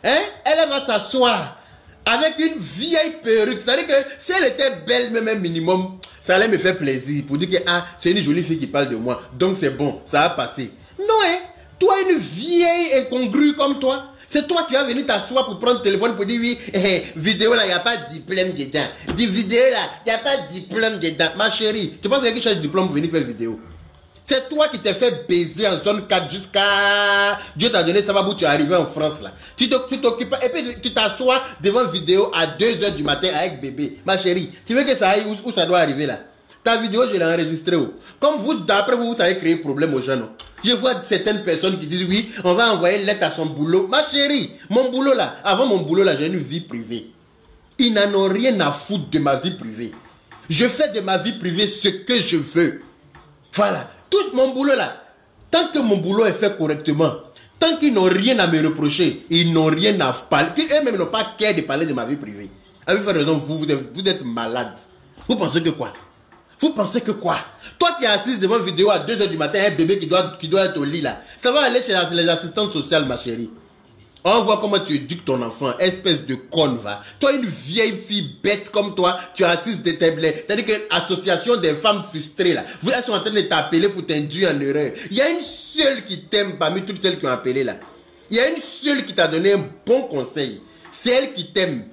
Hein? Elle va s'asseoir avec une vieille perruque. C'est-à-dire que si elle était belle, même un minimum, ça allait me faire plaisir pour dire que ah, c'est une jolie fille qui parle de moi. Donc c'est bon, ça a passé. Non, hein? Toi, une vieille incongrue comme toi, c'est toi qui vas venir t'asseoir pour prendre le téléphone pour dire oui, vidéo là, il n'y a pas de diplôme dedans. Dis vidéo là, il n'y a pas de diplôme dedans. Ma chérie, tu penses qu'il y a qui cherche diplôme pour venir faire vidéo? C'est toi qui t'es fait baiser en zone 4 jusqu'à... Dieu t'a donné ça va où tu es arrivé en France là. Tu t'occupes et puis tu t'assois devant vidéo à 2h du matin avec bébé. Ma chérie, tu veux que ça aille où ça doit arriver là? Ta vidéo, je l'ai enregistrée. Comme vous, d'après vous, vous avez créé problème aux gens. Non? Je vois certaines personnes qui disent oui, on va envoyer une lettre à son boulot. Ma chérie, mon boulot là, avant mon boulot là, j'ai une vie privée. Ils n'en ont rien à foutre de ma vie privée. Je fais de ma vie privée ce que je veux. Voilà. Tout mon boulot là, tant que mon boulot est fait correctement, tant qu'ils n'ont rien à me reprocher, ils n'ont rien à parler. Eux-mêmes n'ont pas care de parler de ma vie privée. Avec raison, vous êtes malade. Vous pensez que quoi? Vous pensez que quoi? Toi qui es assise devant une vidéo à 2h du matin, un bébé qui doit être au lit là, ça va aller chez les assistantes sociales, ma chérie. On voit comment tu éduques ton enfant, espèce de conne, va. Toi, une vieille fille bête comme toi, tu es assise de tes blés. C'est-à-dire que l'association des femmes frustrées, là, elles sont en train de t'appeler pour t'induire en erreur. Il y a une seule qui t'aime parmi toutes celles qui ont appelé, là. Il y a une seule qui t'a donné un bon conseil. C'est elle qui t'aime.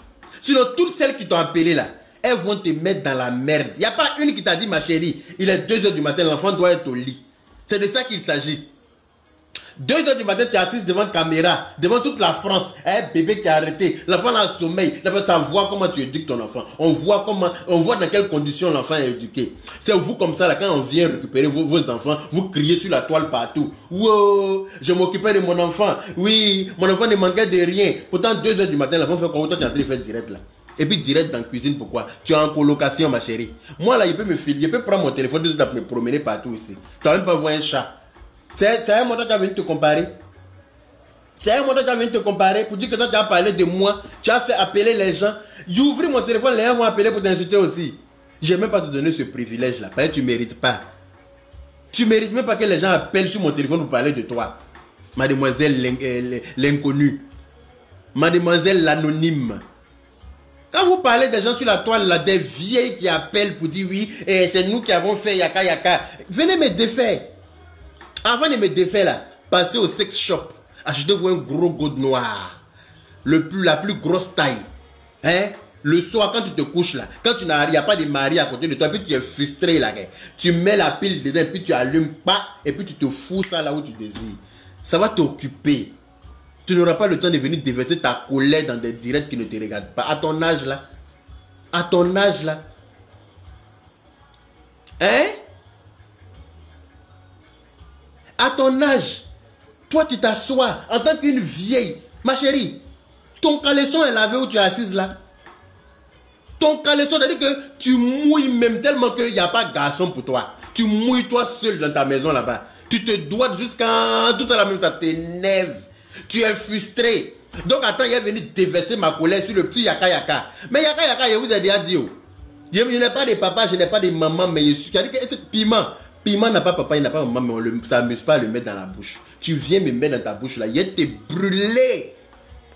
Sinon, toutes celles qui t'ont appelé, là, elles vont te mettre dans la merde. Il n'y a pas une qui t'a dit, ma chérie, il est 2h du matin, l'enfant doit être au lit. C'est de ça qu'il s'agit. 2h du matin, tu es assise devant caméra, devant toute la France, un bébé qui est arrêté, l'enfant a sommeil, ça voit comment tu éduques ton enfant, on voit dans quelles conditions l'enfant est éduqué. C'est vous comme ça, là, quand on vient récupérer vos enfants, vous criez sur la toile partout. Wow, je m'occupais de mon enfant, oui, mon enfant ne manquait de rien. Pourtant, 2h du matin, l'enfant fait quoi? Toi, tu es en train de faire direct là. Et puis direct dans la cuisine, pourquoi? Tu es en colocation, ma chérie. Moi, là, je peux me filer, je peux prendre mon téléphone, de me promener partout ici. Tu n'as même pas voir un chat. C'est un moment qui a venu te comparer. C'est un moment qui a venu te comparer pour dire que toi tu as parlé de moi. Tu as fait appeler les gens. J'ai ouvert mon téléphone, les gens m'ont appelé pour t'insulter aussi. Je n'ai même pas te donner ce privilège là. Parce que tu ne mérites pas. Tu ne mérites même pas que les gens appellent sur mon téléphone pour parler de toi. Mademoiselle l'inconnue. Mademoiselle l'anonyme. Quand vous parlez des gens sur la toile là, des vieilles qui appellent pour dire oui, c'est nous qui avons fait yaka yaka. Venez me défaire. Avant de me défaire là, passez au sex shop, achetez-vous un gros gourde noir, la plus grosse taille. Hein? Le soir, quand tu te couches là, quand tu n'as pas de mari à côté de toi, puis tu es frustré là, tu mets la pile dedans, puis tu allumes pas, et puis tu te fous ça là où tu désires. Ça va t'occuper. Tu n'auras pas le temps de venir déverser ta colère dans des directs qui ne te regardent pas. À ton âge là. À ton âge là. Hein? À ton âge, toi tu t'assois en tant qu'une vieille. Ma chérie, ton caleçon est lavé où tu es assise là. Ton caleçon, c'est-à-dire que tu mouilles même tellement qu'il n'y a pas de garçon pour toi. Tu mouilles toi seul dans ta maison là-bas. Tu te dois jusqu'à tout à la même, ça t'énerve. Tu es frustré. Donc attends, il est venu déverser ma colère sur le petit yaka yaka. Mais yaka yaka, je vous ai déjà dit. Je n'ai pas de papa, je n'ai pas de maman, mais je suis. C'est-à-dire que c'est piment. Piment n'a pas papa, il n'a pas maman, mais ça ne m'amuse pas à le mettre dans la bouche. Tu viens me mettre dans ta bouche là, il te brûlé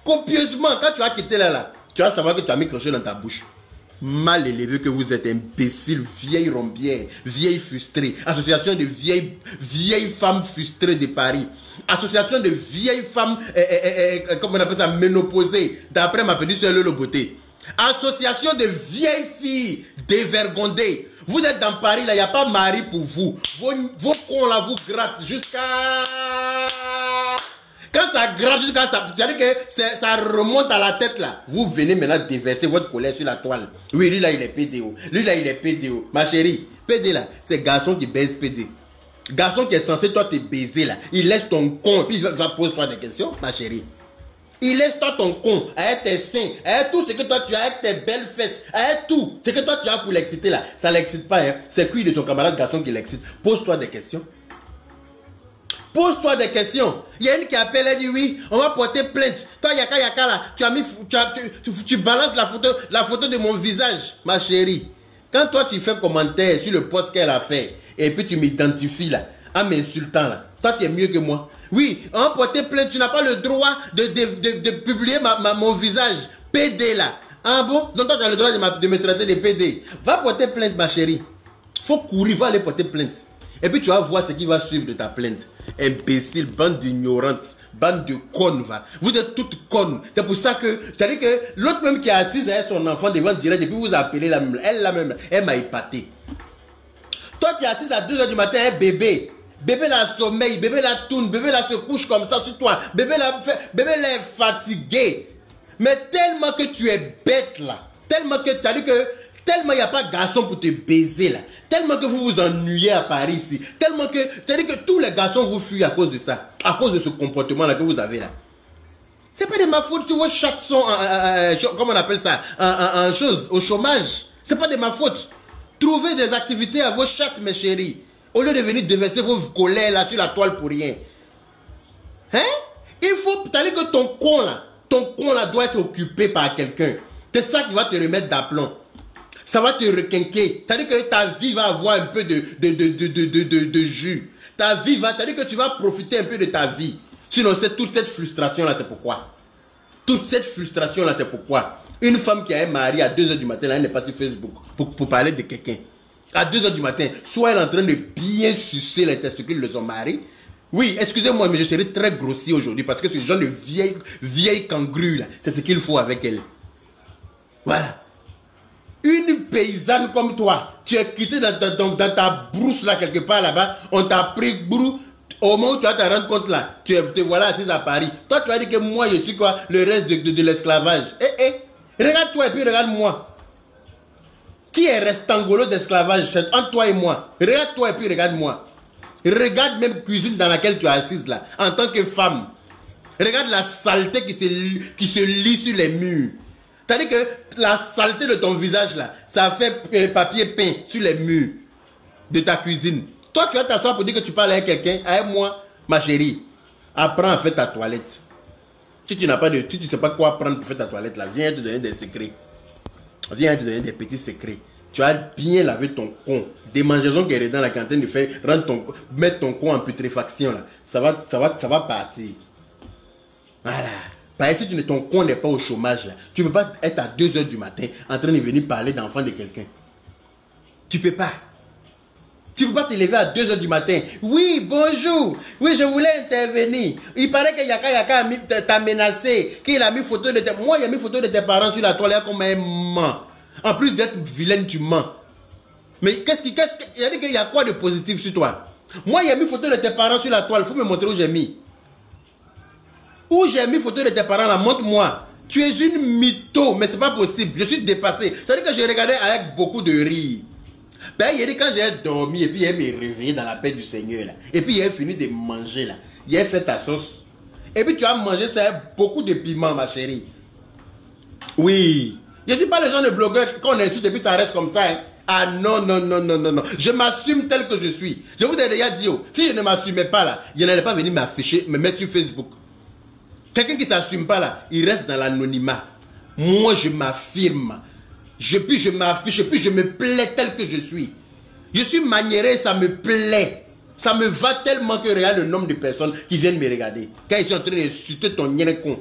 copieusement. Quand tu vas quitter là, tu vas savoir que tu as mis quelque chose dans ta bouche. Mal élevé que vous êtes, imbécile, vieille rombière, vieille frustrée, association de vieilles femmes frustrées de Paris, association de vieilles femmes, comment on appelle ça, ménopausées, d'après ma petite soeur Lolo Beauté, association de vieilles filles dévergondées. Vous êtes dans Paris, là, il n'y a pas mari pour vous. Vos cons, là, vous grattent jusqu'à... Quand ça gratte jusqu'à ça, c'est-à-dire que ça remonte à la tête, là. Vous venez maintenant déverser votre colère sur la toile. Oui, lui, là, il est PDO. Lui, là, il est PDO. Ma chérie, PD, là, c'est garçon qui baise PD. Garçon qui est censé, toi, te baiser, là. Il laisse ton con, et puis il va poser-toi des questions, ma chérie. Il laisse toi ton con, avec tes seins, avec tout ce que toi tu as, avec tes belles fesses, avec tout ce que toi tu as pour l'exciter là. Ça ne l'excite pas, hein. C'est cuit de ton camarade garçon qui l'excite. Pose-toi des questions. Pose-toi des questions. Il y a une qui appelle, elle dit oui, on va porter plainte. Toi, yaka yaka là, tu balances la photo de mon visage, ma chérie. Quand toi tu fais commentaire sur le post qu'elle a fait, et puis tu m'identifies là, en m'insultant là. Toi, tu es mieux que moi. Oui, en porter plainte, tu n'as pas le droit de publier mon visage. PD là. Ah bon? Donc toi, tu as le droit de me traiter de PD. Va porter plainte, ma chérie. Faut courir, va aller porter plainte. Et puis tu vas voir ce qui va suivre de ta plainte. Imbécile, bande d'ignorantes, bande de connes, va. Vous êtes toutes connes. C'est pour ça que, c'est-à-dire que l'autre même qui est assise avec son enfant devant le direct, et puis vous appelez la même, elle la même, elle m'a épaté. Toi, tu es assise à 2h du matin, un bébé. Bébé la sommeil, bébé la tourne, bébé la se couche comme ça sur toi. Bébé la est fatigué. Mais tellement que tu es bête là. Tellement que, c'est-à-dire que, tellement il n'y a pas de garçon pour te baiser là. Tellement que vous vous ennuyez à Paris ici. Tellement que, c'est-à-dire que tous les garçons vous fuient à cause de ça. À cause de ce comportement là que vous avez là. C'est pas de ma faute si vos chats sont, comment on appelle ça, au chômage. C'est pas de ma faute. Trouvez des activités à vos chats, mes chéris. Au lieu de venir déverser vos colères là sur la toile pour rien. Hein? Il faut, c'est-à-dire que ton con là doit être occupé par quelqu'un. C'est ça qui va te remettre d'aplomb. Ça va te requinquer. C'est-à-dire que ta vie va avoir un peu de jus. Ta vie va, c'est-à-dire que tu vas profiter un peu de ta vie. Sinon, c'est toute cette frustration-là, c'est pourquoi. Toute cette frustration-là, c'est pourquoi. Une femme qui a un mari à 2h du matin, là, elle n'est pas sur Facebook pour parler de quelqu'un. À 2h du matin, soit elle est en train de bien sucer les testicules de son mari. Oui, excusez-moi, mais je serai très grossier aujourd'hui parce que ce genre de vieille kangrue, là, c'est ce qu'il faut avec elle. Voilà. Une paysanne comme toi, tu es quitté dans ta brousse là, quelque part là-bas, on t'a pris brou, au moment où tu vas te rendre compte là, te voilà assise à Paris. Toi, tu vas dire que moi, je suis quoi, le reste de l'esclavage. Regarde-toi et puis regarde-moi. Qui est rectangolo d'esclavage? C'est entre toi et moi. Regarde-toi et puis regarde-moi. Regarde même cuisine dans laquelle tu es assise là, en tant que femme. Regarde la saleté qui se lit sur les murs. C'est-à-dire que la saleté de ton visage là, ça fait papier peint sur les murs de ta cuisine. Toi, tu vas t'asseoir pour dire que tu parles avec quelqu'un, avec moi, ma chérie. Apprends à faire ta toilette. Si tu n'as pas si tu ne sais pas quoi apprendre pour faire ta toilette là, viens te donner des secrets. Viens te donner des petits secrets. Tu vas bien laver ton con. Démangeaison qui est dans la cantine de faire, mettre ton con en putréfaction là. Ça va partir. Voilà. Parce que si ton con n'est pas au chômage, là, tu ne peux pas être à 2h du matin en train de venir parler d'enfant de quelqu'un. Tu ne peux pas. Tu ne peux pas te lever à 2h du matin. Oui, bonjour. Oui, je voulais intervenir. Il paraît que Yaka t'a menacé, qu'il a mis photo de tes... Moi, il a mis photo de tes parents sur la toile, comme un ment. En plus d'être vilaine, tu mens. Mais il a dit qu'il y a quoi de positif sur toi? Moi, il a mis photo de tes parents sur la toile. Il faut me montrer où j'ai mis. Où j'ai mis photo de tes parents là, montre-moi. Tu es une mytho, mais c'est pas possible. Je suis dépassé. C'est-à-dire que je regardais avec beaucoup de rire. Ben, il a dit quand j'ai dormi et puis il m'a réveillé dans la paix du Seigneur là. Et puis il a fini de manger là. Il a fait ta sauce. Et puis tu as mangé ça avec beaucoup de piment, ma chérie. Oui. Je ne suis pas le genre de blogueur qu'on insulte et puis ça reste comme ça. Hein. Ah non, non, non, non, non, non. Je m'assume tel que je suis. Je vous ai déjà dit, oh, si je ne m'assumais pas là, je n'allais pas venir m'afficher, me mettre sur Facebook. Quelqu'un qui ne s'assume pas là, il reste dans l'anonymat. Moi, je m'affirme. Puis je m'affiche, puis je me plais tel que je suis. Je suis maniéré, ça me plaît. Ça me va tellement que regarde le nombre de personnes qui viennent me regarder. Quand ils sont en train d'insulter ton con.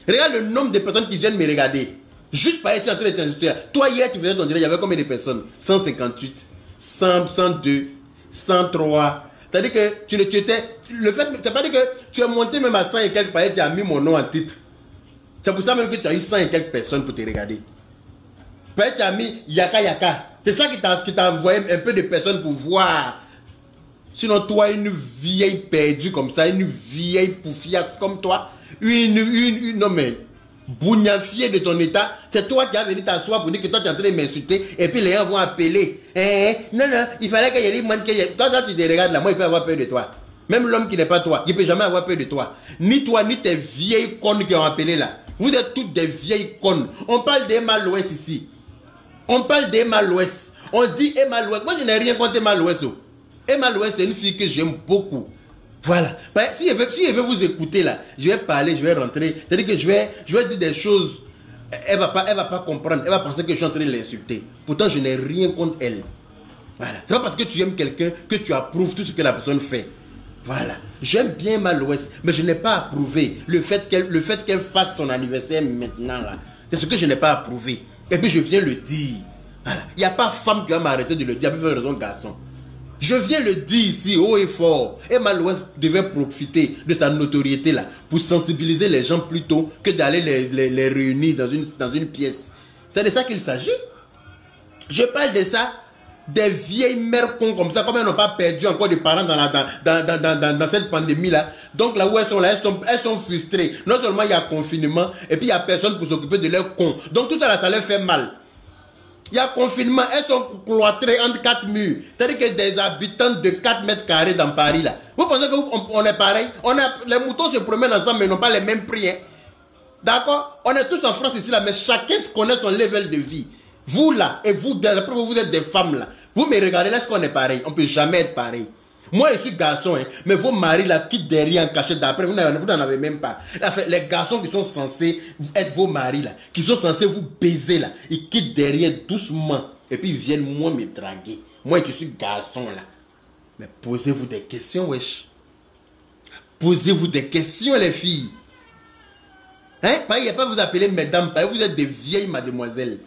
Regarde le nombre de personnes qui viennent me regarder. Juste parce qu'ils sont en train d'insulter. Toi, hier, tu faisais ton direct, il y avait combien de personnes? 158, 102, 103. C'est-à-dire que tu étais... Le fait, c'est pas dire que tu es monté même à 100 et quelques paillettes, tu as mis mon nom en titre. C'est pour ça même que tu as eu 100 et quelques personnes pour te regarder. Peut-être tu as mis Yaka. C'est ça qui t'a envoyé un peu de personnes pour voir. Sinon, toi, une vieille perdue comme ça, une vieille pouffiasse comme toi, non mais, bougnafier de ton état, c'est toi qui as venu t'asseoir pour dire que toi, tu es en train de m'insulter, et puis les gens vont appeler. Non, il fallait qu'il y ait des man que toi, tu te regardes là, moi, il peut avoir peur de toi. Même l'homme qui n'est pas toi, il ne peut jamais avoir peur de toi. Ni toi, ni tes vieilles connes qui ont appelé là. Vous êtes toutes des vieilles connes. On parle d'Emma l'Ouest ici. On parle d'Emma l'Ouest. On dit Emma l'Ouest. Moi, je n'ai rien contre Emma l'Ouest. Emma l'Ouest, c'est une fille que j'aime beaucoup. Voilà. Si je veux vous écouter là, je vais parler, je vais rentrer. C'est-à-dire que je vais dire des choses. Elle va pas comprendre. Elle va penser que je suis en train de l'insulter. Pourtant, je n'ai rien contre elle. Voilà. C'est pas parce que tu aimes quelqu'un que tu approuves tout ce que la personne fait. Voilà. J'aime bien Malouès, mais je n'ai pas approuvé le fait qu'elle fasse son anniversaire maintenant là. C'est ce que je n'ai pas approuvé. Et puis je viens le dire. Voilà. Il n'y a pas femme qui va m'arrêter de le dire, avec raison garçon. Je viens le dire ici, haut et fort. Et Malouès devait profiter de sa notoriété là pour sensibiliser les gens plutôt que d'aller les réunir dans une pièce. C'est de ça qu'il s'agit. Je parle de ça, des vieilles mères cons comme ça, comme elles n'ont pas perdu encore des parents dans cette pandémie là. Donc là où elles sont là, elles sont frustrées. Non seulement il y a confinement, et puis il n'y a personne pour s'occuper de leurs cons. Donc tout ça là, ça leur fait mal. Il y a confinement, elles sont cloîtrées entre 4 murs. C'est-à-dire que des habitants de 4 mètres carrés dans Paris là. Vous pensez qu'on est pareil? Les moutons se promènent ensemble mais n'ont pas les mêmes prix. Hein? D'accord? On est tous en France ici là, mais chacun se connaît son level de vie. Vous là, et vous, après vous êtes des femmes là. Vous me regardez là, est-ce qu'on est pareil? On ne peut jamais être pareil. Moi, je suis garçon, hein, mais vos maris là quittent derrière en cachette d'après, vous n'en avez même pas. Là, les garçons qui sont censés être vos maris là, qui sont censés vous baiser là, ils quittent derrière doucement et puis ils viennent moi me draguer. Moi qui suis garçon là. Mais posez-vous des questions, wesh. Posez-vous des questions, les filles. Hein? Il n'y a pas vous appeler mesdames, vous êtes des vieilles mademoiselles.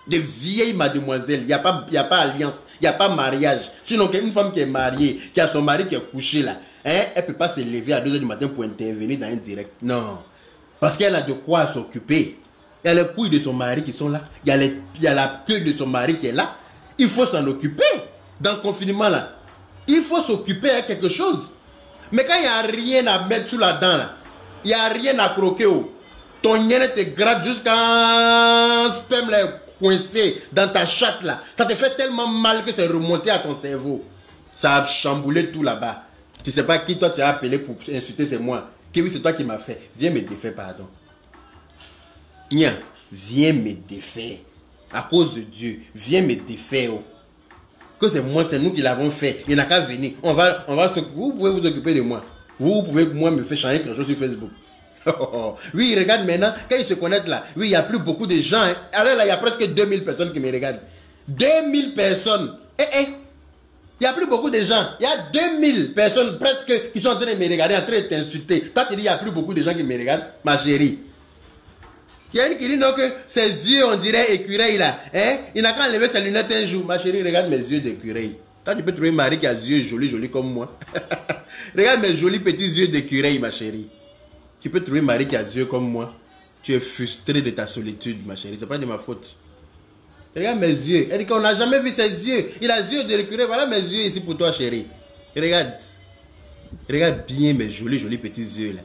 Des vieilles mademoiselles, il n'y a pas alliance, il n'y a pas mariage. Sinon, une femme qui est mariée, qui a son mari qui est couché là, hein, elle ne peut pas se lever à 2 h du matin pour intervenir dans un direct. Non. Parce qu'elle a de quoi s'occuper. Il y a les couilles de son mari qui sont là. Il y a la queue de son mari qui est là. Il faut s'en occuper. Dans le confinement là, il faut s'occuper à quelque chose. Mais quand il n'y a rien à mettre sous la dent là, il n'y a rien à croquer. Ton nien te gratte jusqu'à sperme là, coincé dans ta chatte là. Ça te fait tellement mal que c'est remonté à ton cerveau. Ça a chamboulé tout là-bas. Tu sais pas qui toi tu as appelé pour insulter, c'est moi. Que oui, c'est toi qui m'as fait. Viens me défaire, pardon. Viens me défaire. À cause de Dieu, viens me défaire. Oh. Que c'est moi, c'est nous qui l'avons fait. Il n'a qu'à venir. Vous pouvez vous occuper de moi. Vous pouvez moi me faire changer quelque chose sur Facebook. Oui, regarde maintenant, quand ils se connaissent là, oui, il n'y a plus beaucoup de gens. Hein. Alors là, il y a presque 2000 personnes qui me regardent. 2000 personnes. Il n'y a plus beaucoup de gens. Il y a 2000 personnes presque qui sont en train de me regarder, en train de t'insulter. Toi, tu dis, il n'y a plus beaucoup de gens qui me regardent, ma chérie. Il y a une qui dit non, que ses yeux, on dirait écureuil là. Hein? Il n'a qu'à enlever ses lunettes un jour. Ma chérie, regarde mes yeux d'écureuil. Toi, tu peux trouver un mari qui a des yeux jolis comme moi. Regarde mes jolis petits yeux d'écureuil, ma chérie. Tu peux trouver un mari qui a des yeux comme moi. Tu es frustré de ta solitude, ma chérie. Ce n'est pas de ma faute. Regarde mes yeux. Elle dit qu'on n'a jamais vu ses yeux. Il a des yeux de l'écureuil. Voilà mes yeux ici pour toi, chérie. Regarde. Regarde bien mes jolis petits yeux là.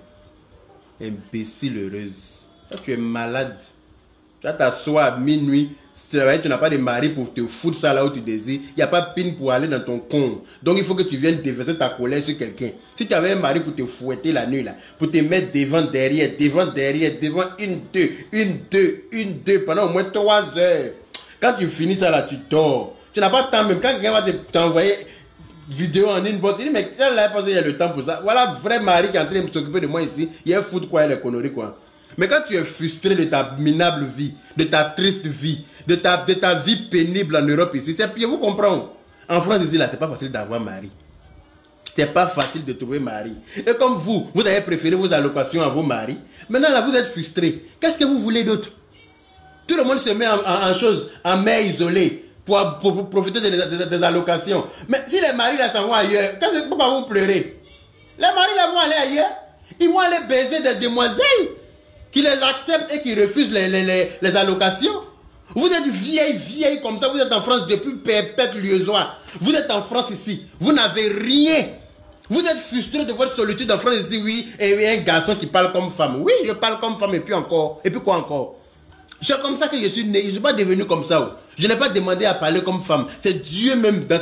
Imbécile heureuse. Toi, tu es malade. Tu vas t'asseoir à minuit. Si tu n'as pas de mari pour te foutre ça là où tu désires, il n'y a pas pine pour aller dans ton con. Donc il faut que tu viennes déverser ta colère sur quelqu'un. Si tu avais un mari pour te fouetter la nuit là, pour te mettre devant, derrière, une, deux, pendant au moins 3 heures. Quand tu finis ça là, tu dors. Tu n'as pas de temps même. Quand quelqu'un va t'envoyer vidéo en une boîte, tu dis mais là, parce qu'il y a le temps pour ça. Voilà, vrai mari qui est en train de s'occuper de moi ici. Il y a un foot quoi, il est conneries quoi. Mais quand tu es frustré de ta minable vie, de ta triste vie, de ta vie pénible en Europe ici, je vous comprends. En France ici, là, c'est pas facile d'avoir mari. C'est pas facile de trouver mari. Et comme vous avez préféré vos allocations à vos maris, maintenant là, vous êtes frustré. Qu'est-ce que vous voulez d'autre? Tout le monde se met en mère isolée pour profiter des allocations. Mais si les maris là s'en vont ailleurs, pourquoi vous pleurez? Les maris là vont aller ailleurs. Ils vont aller baiser des demoiselles qui les acceptent et qui refusent les allocations. Vous êtes vieille comme ça, vous êtes en France depuis perpétuellement. Vous êtes en France ici, vous n'avez rien. Vous êtes frustré de votre solitude en France ici, oui, et un garçon qui parle comme femme. Oui, je parle comme femme et puis encore. Et puis quoi encore? C'est comme ça que je suis né, je ne suis pas devenu comme ça. Je n'ai pas demandé à parler comme femme. C'est Dieu même dans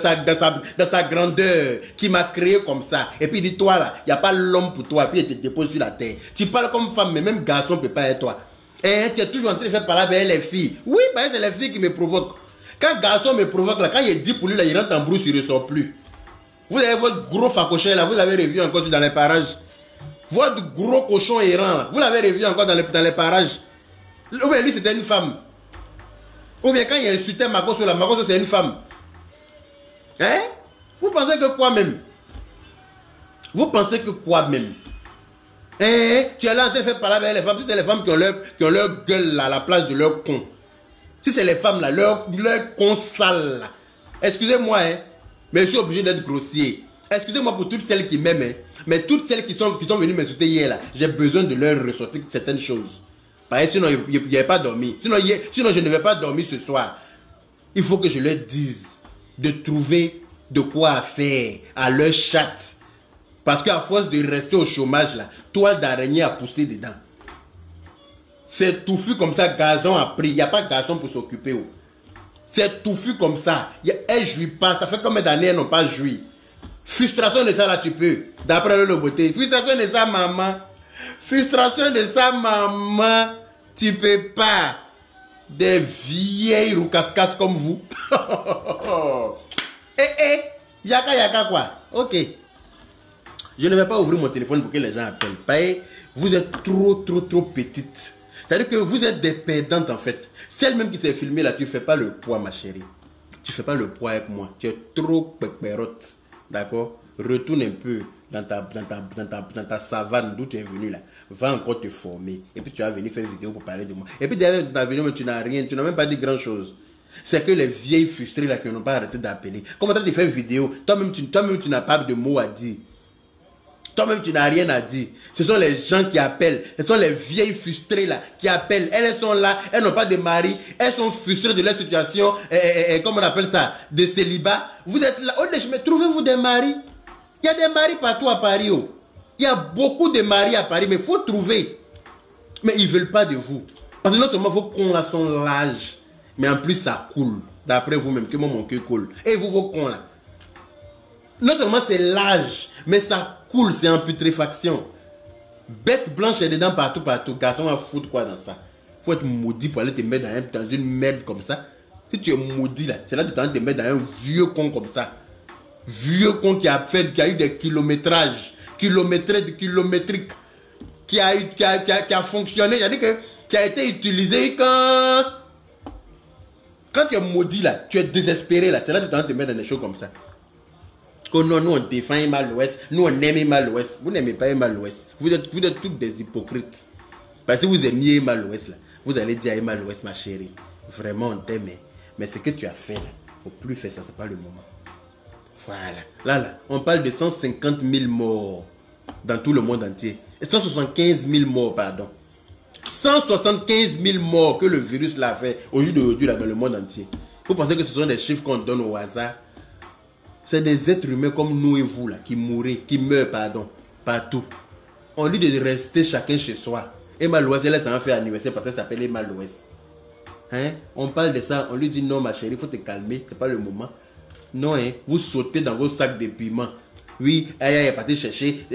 sa grandeur qui m'a créé comme ça. Et puis il dit, toi là, il n'y a pas l'homme pour toi. Et puis il te dépose sur la terre. Tu parles comme femme, mais même garçon ne peut pas être toi. Et tu es toujours en train de faire parler avec les filles. Oui, bah, c'est les filles qui me provoquent. Quand garçon me provoque là, quand il dit pour lui là, il rentre en brousse, il ne ressort plus. Vous avez votre gros facochet là, vous l'avez revu encore dans les parages. Votre gros cochon errant là, vous l'avez revu encore dans les parages. Ou bien lui c'était une femme. Ou bien quand il insultait Makoso, la Makoso c'est une femme. Hein? Vous pensez que quoi même? Vous pensez que quoi même? Hein? Tu es là en train de faire parler avec les femmes. Si c'est les femmes qui ont leur gueule là, à la place de leur con. Si c'est les femmes là, leur con sale là. Excusez-moi, hein. Mais je suis obligé d'être grossier. Excusez-moi pour toutes celles qui m'aiment, hein. Mais toutes celles qui sont venues m'insulter hier là, j'ai besoin de leur ressortir certaines choses. Parce que sinon, il n'y avait pas dormi. Sinon, je ne vais pas dormir ce soir. Il faut que je leur dise de trouver de quoi faire à leur chatte. Parce qu'à force de rester au chômage là, toile d'araignée a poussé dedans. C'est touffu comme ça, gazon a pris. Il n'y a pas de gazon pour s'occuper. Oh. C'est touffu comme ça. Elle ne jouit pas. Ça fait combien d'années elles n'ont pas joui? Frustration de ça là, tu peux. D'après le beauté. Frustration de ça, maman. Frustration de ça, maman. Tu peux pas. Des vieilles roucascas comme vous. Yaka quoi. Ok. Je ne vais pas ouvrir mon téléphone pour que les gens appellent. Vous êtes trop petite. C'est-à-dire que vous êtes des perdantes en fait. Celle même qui s'est filmée là, tu ne fais pas le poids ma chérie. Tu ne fais pas le poids avec moi. Tu es trop pépérotte. D'accord? Retourne un peu dans ta savane d'où tu es venu là. Va encore te former. Et puis tu vas venir faire une vidéo pour parler de moi. Et puis derrière ta vidéo, tu n'as rien. Tu n'as même pas dit grand chose. C'est que les vieilles frustrées là qui n'ont pas arrêté d'appeler. Comment tu as fait une vidéo? Toi-même, tu n'as pas de mots à dire. Toi-même, tu n'as rien à dire. Ce sont les gens qui appellent. Ce sont les vieilles frustrées là qui appellent. Elles sont là, elles n'ont pas de mari. Elles sont frustrées de leur situation, comment on appelle ça, de célibat. Vous êtes là, trouvez-vous des maris? Il y a des maris partout à Paris. Oh. Il y a beaucoup de maris à Paris, mais il faut trouver. Mais ils ne veulent pas de vous. Parce que non seulement vos cons là sont larges, mais en plus ça coule. D'après vous-même, que moi mon cœur coule. Et vous, vos cons là. Non seulement c'est large, mais ça coule, c'est en putréfaction. Bête blanche est dedans partout. Garçon va foutre quoi dans ça? Faut être maudit pour aller te mettre dans une merde comme ça. Si tu es maudit là, c'est là que tu te mettre dans un vieux con comme ça. Vieux con qui a eu des kilométrages, kilométriques, qui a fonctionné, c'est-à-dire que qui a été utilisé quand tu es maudit là, tu es désespéré là, c'est là que tu te mettre dans des choses comme ça. Que non, nous on défend Emma l'Ouest, nous on aime Emma l'Ouest. Vous n'aimez pas Emma l'Ouest. Vous êtes toutes des hypocrites. Parce que vous aimiez Emma l'Ouest là. Vous allez dire à Emma l'Ouest, ma chérie, vraiment on t'aime, mais ce que tu as fait là, faut plus faire ça, c'est pas le moment. Voilà. Là, on parle de 150 000 morts dans tout le monde entier. Et 175 000 morts, pardon. 175 000 morts que le virus l'a fait au jour d'aujourd'hui là dans le monde entier. Vous pensez que ce sont des chiffres qu'on donne au hasard? C'est des êtres humains comme nous et vous là, qui meurent, partout. On dit de rester chacun chez soi. Emma l'Ouest, elle s'en fait anniversaire parce qu'elle s'appelle Emma l'Ouest. Hein? On parle de ça, on lui dit non ma chérie, il faut te calmer, c'est pas le moment. Non, hein? Vous sautez dans vos sacs de piment. Oui, elle est partie chercher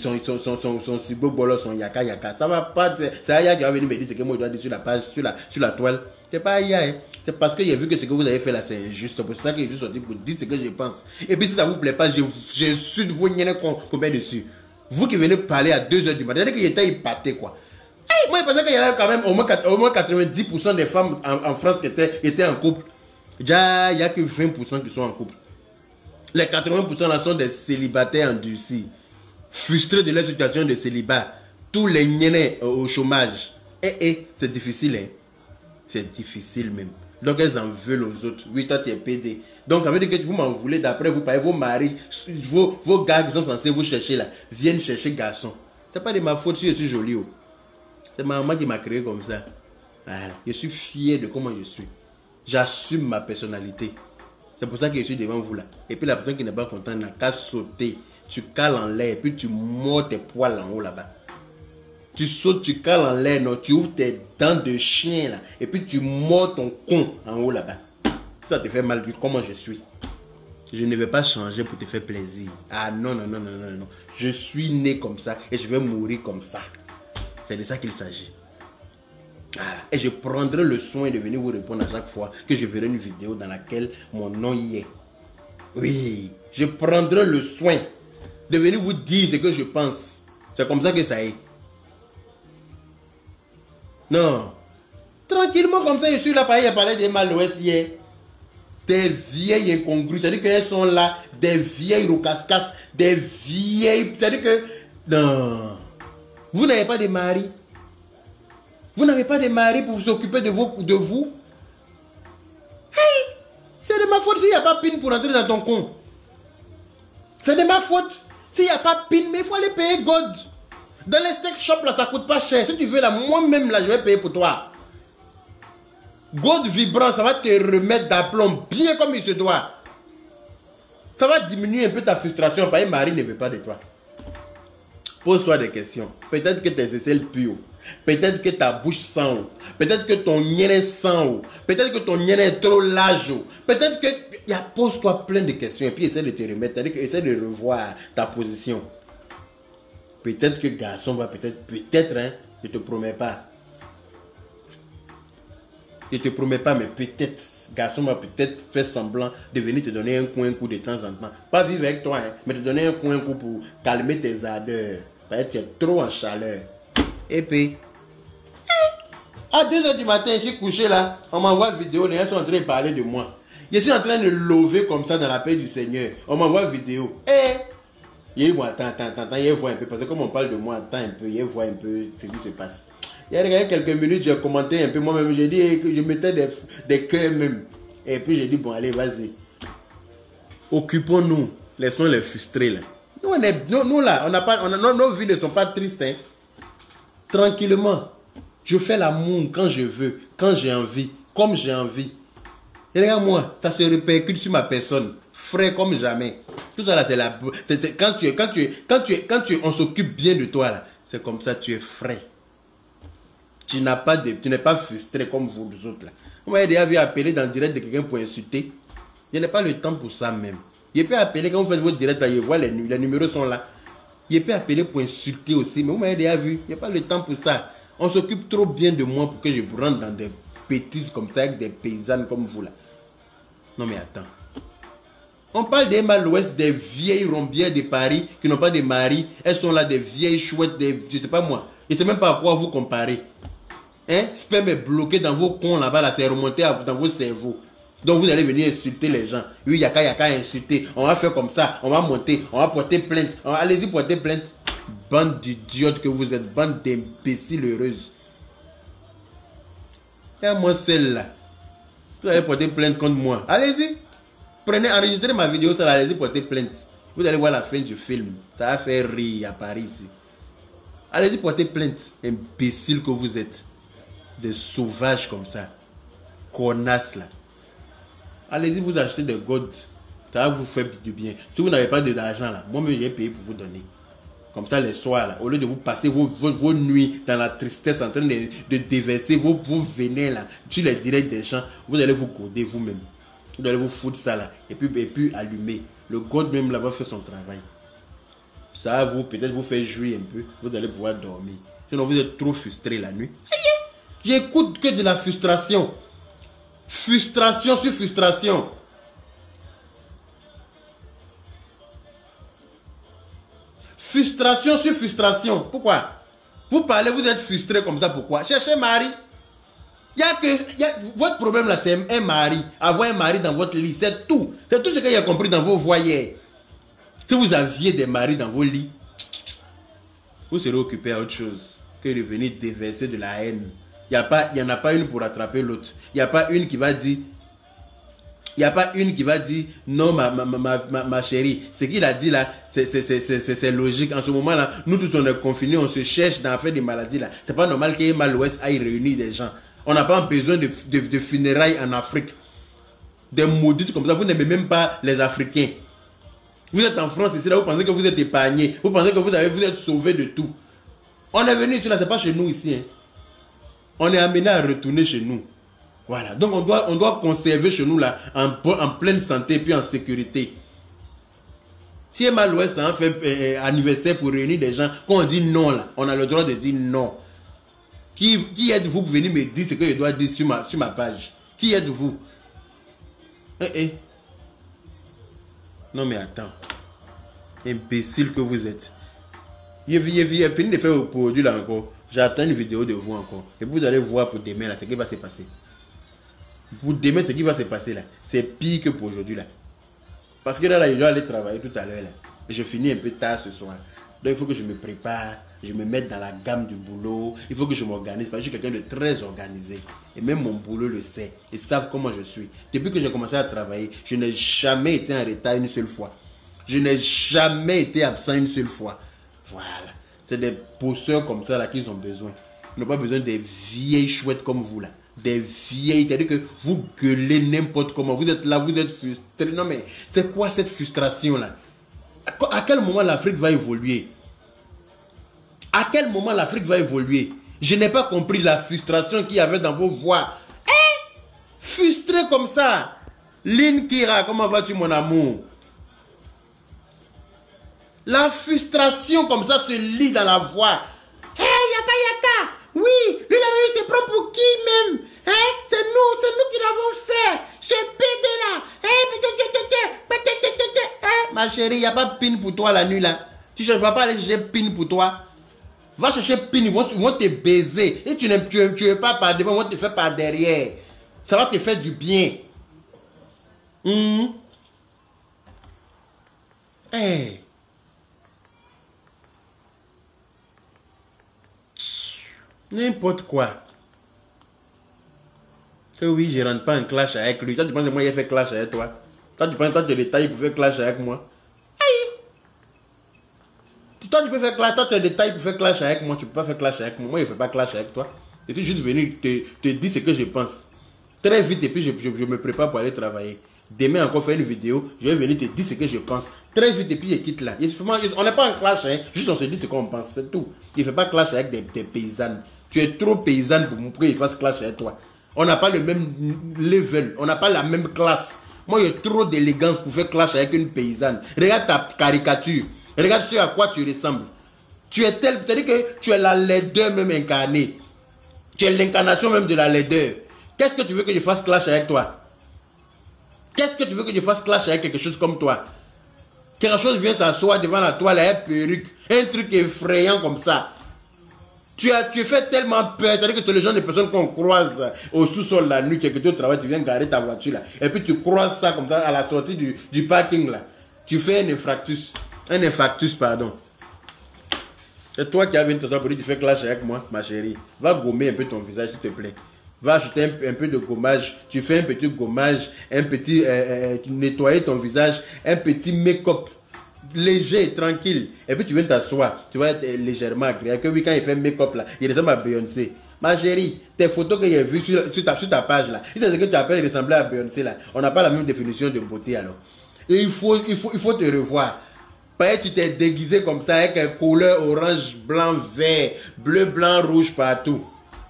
son cibo bolo, son yaka. Ça va pas, c'est Aya qui va venir me dire ce que moi je dois dire sur la page, sur la toile. C'est pas Aya, hein? C'est parce que j'ai vu que ce que vous avez fait là, c'est injuste. C'est pour ça que je suis sorti pour dire ce que je pense. Et puis si ça vous plaît pas, je suis de vous nier qu'on met dessus. Vous qui venez parler à 2 h du matin, c'est-à-dire qu'il était épaté quoi. Hey, moi je pensais qu'il y avait quand même au moins 90% des femmes en France qui étaient en couple. Déjà, il n'y a que 20% qui sont en couple. Les 80% là sont des célibataires endurcis, frustrés de leur situation de célibat. Tous les niais au chômage. C'est difficile, hein. C'est difficile même. Donc elles en veulent aux autres. Oui, toi tu es PD. Donc ça veut dire que vous m'en voulez d'après vous, vos maris, vos gars qui sont censés vous chercher là, viennent chercher garçon. C'est pas de ma faute si je suis jolie. Oh. C'est ma maman qui m'a créé comme ça. Voilà. Je suis fier de comment je suis. J'assume ma personnalité. C'est pour ça que je suis devant vous là. Et puis la personne qui n'est pas contente n'a qu'à sauter. Tu cales en l'air et puis tu mords tes poils en haut là-bas. Tu sautes, tu cales en l'air, non, tu ouvres tes dents de chien là. Et puis tu mords ton con en haut là-bas. Ça te fait mal, comment je suis. Je ne vais pas changer pour te faire plaisir. Ah non. Je suis né comme ça et je vais mourir comme ça. C'est de ça qu'il s'agit. Et je prendrai le soin de venir vous répondre à chaque fois que je verrai une vidéo dans laquelle mon nom y est. Oui, je prendrai le soin de venir vous dire ce que je pense. C'est comme ça que ça est. Non. Tranquillement comme ça, je suis là, pareil, à parler de Emma l'Ouest hier. des vieilles incongrues. C'est-à-dire qu'elles sont là, des vieilles rocascasses, des vieilles... C'est-à-dire que... Non. Vous n'avez pas de mari. Vous n'avez pas de mari pour vous occuper de vous. Hey, c'est de ma faute s'il n'y a pas PIN pour entrer dans ton compte. C'est de ma faute. S'il n'y a pas PIN, mais il faut aller payer God. Dans les sex shops, là, ça ne coûte pas cher. Si tu veux, là, moi-même, là, je vais payer pour toi. God vibrant, ça va te remettre d'aplomb bien comme il se doit. Ça va diminuer un peu ta frustration parce que Marie ne veut pas de toi. Pose-toi des questions. Peut-être que tes aisselles puent. Peut-être que ta bouche sent. Peut-être que ton nez sent. Peut-être que ton nez est trop large. Peut-être que... Pose-toi plein de questions et puis essaie de te remettre. C'est-à-dire que essaie de revoir ta position. Peut-être que garçon va peut-être, hein, je ne te promets pas. Je ne te promets pas, mais peut-être, garçon va peut-être faire semblant de venir te donner un coup de temps en temps. Pas vivre avec toi, hein, mais te donner un coup pour calmer tes ardeurs. Parce que tu es trop en chaleur. Et puis, à 2 h du matin, je suis couché là, on m'envoie une vidéo, les gens sont en train de parler de moi. Je suis en train de lever comme ça dans la paix du Seigneur. On m'envoie une vidéo. Il voit, attends, il voit un peu, parce que comme on parle de moi, attends un peu, il voit un peu ce qui se passe. Il y a quelques minutes, j'ai commenté un peu moi-même, j'ai dit que je mettais des cœurs même. Et puis j'ai dit, bon, allez, vas-y. Occupons-nous, laissons les frustrés là. Nous là, nos vies ne sont pas tristes. Hein. Tranquillement, je fais l'amour quand je veux, quand j'ai envie, comme j'ai envie. Et regarde-moi, ça se répercute sur ma personne, frais comme jamais. Tout ça là, c'est la... Quand on s'occupe bien de toi là, c'est comme ça, tu es frais. Tu n'es pas frustré comme vous autres là. Vous m'avez déjà vu appeler dans le direct de quelqu'un pour insulter. Je n'ai pas le temps pour ça même. Je peux appeler quand vous faites votre direct là, je vois les numéros sont là. Je peux appeler pour insulter aussi, mais vous m'avez déjà vu. Je n'ai pas le temps pour ça. On s'occupe trop bien de moi pour que je rentre dans des bêtises comme ça avec des paysannes comme vous là. Non mais attends. On parle des Mal-Ouest, des vieilles rombières de Paris qui n'ont pas de mari. Elles sont là des vieilles chouettes, je ne sais pas moi. Je ne sais même pas à quoi vous comparer. Hein? Sperme est bloqué dans vos cons là-bas, là, c'est remonté dans vos cerveaux. Donc vous allez venir insulter les gens. Oui, yaka insulter. On va faire comme ça, on va monter, on va porter plainte. Allez-y porter plainte. Bande d'idiotes que vous êtes, bande d'imbéciles heureuses. Et moi celle-là. Vous allez porter plainte contre moi. Allez-y. Prenez, enregistrez ma vidéo, ça, allez-y porter plainte. Vous allez voir la fin du film. Ça va faire rire à Paris ici. Allez-y porter plainte. Imbéciles que vous êtes. Des sauvages comme ça. Connasses là. Allez-y vous achetez des godes. Ça va vous faire du bien. Si vous n'avez pas d'argent là, moi-même j'ai payé pour vous donner. Comme ça les soirs là, au lieu de vous passer vos nuits dans la tristesse en train de déverser vos venin là sur les directs des gens, vous allez vous goder vous-même. Vous allez vous foutre ça là et puis allumer. Le God même là va faire son travail. Ça va vous peut-être vous faire jouir un peu. Vous allez pouvoir dormir. Sinon vous êtes trop frustré la nuit. J'écoute que de la frustration. Frustration sur frustration. Frustration sur frustration. Pourquoi? Vous parlez, vous êtes frustré comme ça. Pourquoi? Cherchez mari. Votre problème là, c'est un mari. Avoir un mari dans votre lit, c'est tout. C'est tout ce qu'il y a compris dans vos voyers. Si vous aviez des maris dans vos lits, vous serez occupé à autre chose que de venir déverser de la haine. Il n'y en a pas une pour attraper l'autre. Il n'y a pas une qui va dire... Il n'y a pas une qui va dire non ma chérie. Ce qu'il a dit là, c'est logique. En ce moment là, nous tous on est confinés, on se cherche dans l'affaire des maladies là. C'est pas normal qu'il y ait Mal-Ouest aille réunir des gens. On n'a pas besoin de funérailles en Afrique. Des maudites comme ça, vous n'aimez même pas les Africains. Vous êtes en France ici là, vous pensez que vous êtes épargnés. Vous pensez que vous êtes sauvés de tout. On est venu ici là, c'est pas chez nous ici. Hein. On est amené à retourner chez nous. Voilà, donc on doit conserver chez nous là en pleine santé puis en sécurité. Si Mal-Ouest a fait anniversaire pour réunir des gens, quand on dit non là, on a le droit de dire non. Qui êtes-vous pour venir me dire ce que je dois dire sur ma page? Qui êtes-vous? Non mais attends. Imbécile que vous êtes. J'ai fini de faire le produit là encore. J'attends une vidéo de vous encore. Et vous allez voir pour demain là ce qui va se passer. Pour demain, ce qui va se passer là, c'est pire que pour aujourd'hui là. Parce que là, je dois aller travailler tout à l'heure là. Je finis un peu tard ce soir. Donc il faut que je me prépare, je me mette dans la gamme du boulot. Il faut que je m'organise. Parce que je suis quelqu'un de très organisé. Et même mon boulot le sait. Ils savent comment je suis. Depuis que j'ai commencé à travailler, je n'ai jamais été en retard une seule fois. Je n'ai jamais été absent une seule fois. Voilà. C'est des bosseurs comme ça là qu'ils ont besoin. Ils n'ont pas besoin des vieilles chouettes comme vous là. Des vieilles, c'est-à-dire que vous gueulez n'importe comment. Vous êtes là, vous êtes frustré. Non mais c'est quoi cette frustration là? À quel moment l'Afrique va évoluer? À quel moment l'Afrique va évoluer? Je n'ai pas compris la frustration qu'il y avait dans vos voix. Hein? Frustré comme ça. Lynn Kira, comment vas-tu mon amour? La frustration comme ça se lit dans la voix. Hé, Yaka Yaka! Oui, lui là-bas, il se prend pour qui même? Hein? C'est nous qui l'avons fait. Ce PD là. Ma chérie, il n'y a pas de pin pour toi la nuit là. Tu ne vas pas aller chercher pin pour toi. Va chercher pin, ils vont te baiser. Et tu ne pas par devant, ils vont te faire par derrière. Ça va te faire du bien. Hey. N'importe quoi. Que oui, je ne rentre pas en clash avec lui. Toi, tu penses que moi, il a fait clash avec toi? Toi, tu penses que toi, tu as des tailles pour faire clash avec moi? Aïe! Toi, tu peux faire clash. Toi, tu as des tailles pour faire clash avec moi. Tu ne peux pas faire clash avec moi. Moi, je ne fais pas clash avec toi. Je suis juste venu te dire ce que je pense. Très vite, et puis je me prépare pour aller travailler. Demain, encore faire une vidéo. Je vais venir te dire ce que je pense. Très vite, et puis je quitte là. On n'est pas en clash, hein. Juste on se dit ce qu'on pense. C'est tout. Il ne fait pas clash avec des paysannes. Tu es trop paysanne pour qu'il fasse clash avec toi. On n'a pas le même level. On n'a pas la même classe. Moi, j'ai trop d'élégance pour faire clash avec une paysanne. Regarde ta caricature. Regarde ce à quoi tu ressembles. Tu es tel, c'est-à-dire que tu es la laideur même incarnée. Tu es l'incarnation même de la laideur. Qu'est-ce que tu veux que je fasse clash avec toi? Qu'est-ce que tu veux que je fasse clash avec quelque chose comme toi? Quelque chose vient s'asseoir devant la toile, une perruque, un truc effrayant comme ça. Tu fais tellement peur, c'est-à-dire que les gens, les personnes qu'on croise au sous-sol la nuit, que tu es au travail, tu viens garer ta voiture là, et puis tu croises ça comme ça à la sortie du parking là. Tu fais un infarctus, pardon. C'est toi qui as venu te dire pour dire tu fais clash avec moi, ma chérie. Va gommer un peu ton visage, s'il te plaît. Va ajouter un peu de gommage. Tu fais un petit gommage, un petit nettoyer ton visage, un petit make-up léger, tranquille. Et puis tu viens t'asseoir. Tu vas être légèrement agréable. Que oui, quand il fait make-up là, il ressemble à Beyoncé. Ma chérie, tes photos que j'ai vues sur ta page là, si c'est ce que tu appelles ressembler à Beyoncé là, on n'a pas la même définition de beauté alors. Et il faut te revoir. Peut-être tu t'es déguisé comme ça avec un couleur orange, blanc, vert, bleu, blanc, rouge partout.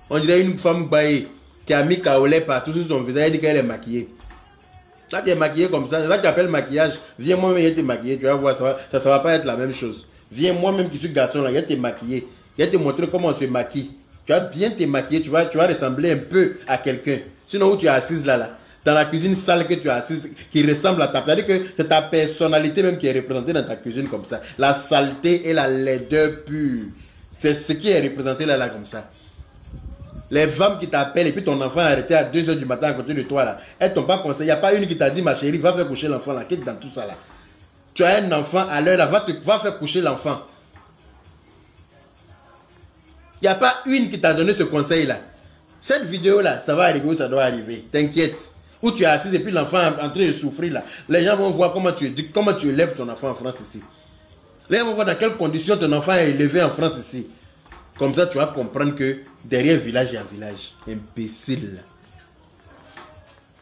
On dirait une femme baillée qui a mis kaolé partout sur son visage et dit qu'elle est maquillée. Là, tu es maquillée comme ça. C'est ça que tu appelles maquillage. Viens moi-même, je vais te maquiller. Tu vas voir, ça va pas être la même chose. Viens moi-même qui suis garçon là, je vais te maquiller. Je vais te montrer comment on se maquille. Tu vas bien te maquiller, tu vas ressembler un peu à quelqu'un. Sinon, où tu es assise là, dans la cuisine sale que tu es assise, qui ressemble à ta... C'est-à-dire que c'est ta personnalité même qui est représentée dans ta cuisine comme ça. La saleté et la laideur pure. C'est ce qui est représenté là comme ça. Les femmes qui t'appellent et puis ton enfant est arrêté à 2 h du matin à côté de toi là. Elles t'ont pas conseillé. Il n'y a pas une qui t'a dit ma chérie, va faire coucher l'enfant là. Quitte dans tout ça là. Tu as un enfant à l'heure là, va faire coucher l'enfant. Il n'y a pas une qui t'a donné ce conseil là. Cette vidéo là, ça va arriver où ça doit arriver. T'inquiète. Où tu es assis et puis l'enfant est en train de souffrir là. Les gens vont voir comment tu élèves ton enfant en France ici. Les gens vont voir dans quelles conditions ton enfant est élevé en France ici. Comme ça, tu vas comprendre que derrière village, il y a village. Imbécile.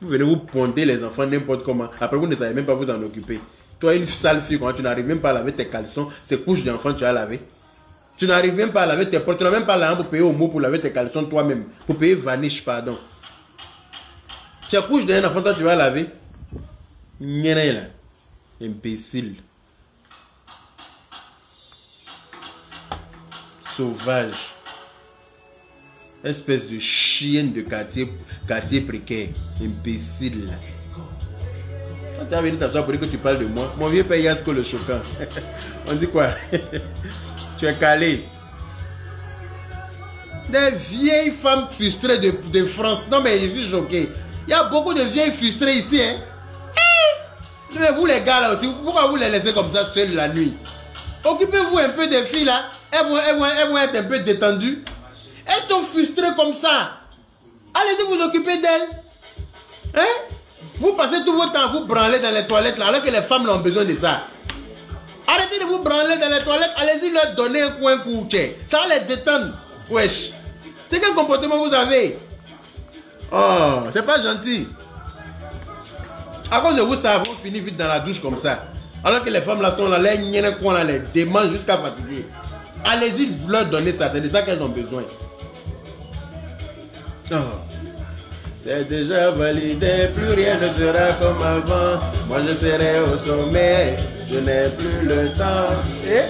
Vous venez vous ponder les enfants n'importe comment. Après, vous ne savez même pas vous en occuper. Toi, une sale fille, quand tu n'arrives même pas à laver tes caleçons, ces couches d'enfants, tu as lavé. Tu n'arrives même pas à laver tes portes. Tu n'as même pas l'argent pour payer au mot pour laver tes caleçons toi-même. Pour payer vanish, pardon. Ces couches d'un enfant, toi, tu vas laver. Nyéné là. Imbécile. Sauvage. Espèce de chienne de quartier précaire. Imbécile. Quand tu as venu t'asseoir pour dire que tu parles de moi, mon vieux père Yasko le choquant. On dit quoi? Tu es calé. Des vieilles femmes frustrées de France. Non mais je suis choqué. Il y a beaucoup de vieilles frustrées ici. Hein? Mais vous les gars là aussi, pourquoi vous les laissez comme ça seuls la nuit? Occupez-vous un peu des filles là. Elles vont être un peu détendues. Elles sont frustrées comme ça. Allez-y vous occuper d'elles. Hein? Vous passez tout votre temps à vous branler dans les toilettes là, alors que les femmes ont besoin de ça. Arrêtez de vous branler dans les toilettes. Allez-y leur donner un coin couché. Ça va les détendre. Wesh. C'est quel comportement vous avez? Oh, c'est pas gentil. À cause de vous, ça vous finit vite dans la douche comme ça. Alors que les femmes là sont là, les démangent jusqu'à fatiguer. Allez-y leur donner ça, c'est de ça qu'elles ont besoin. Oh. C'est déjà validé, plus rien ne sera comme avant. Moi je serai au sommet, je n'ai plus le temps. Et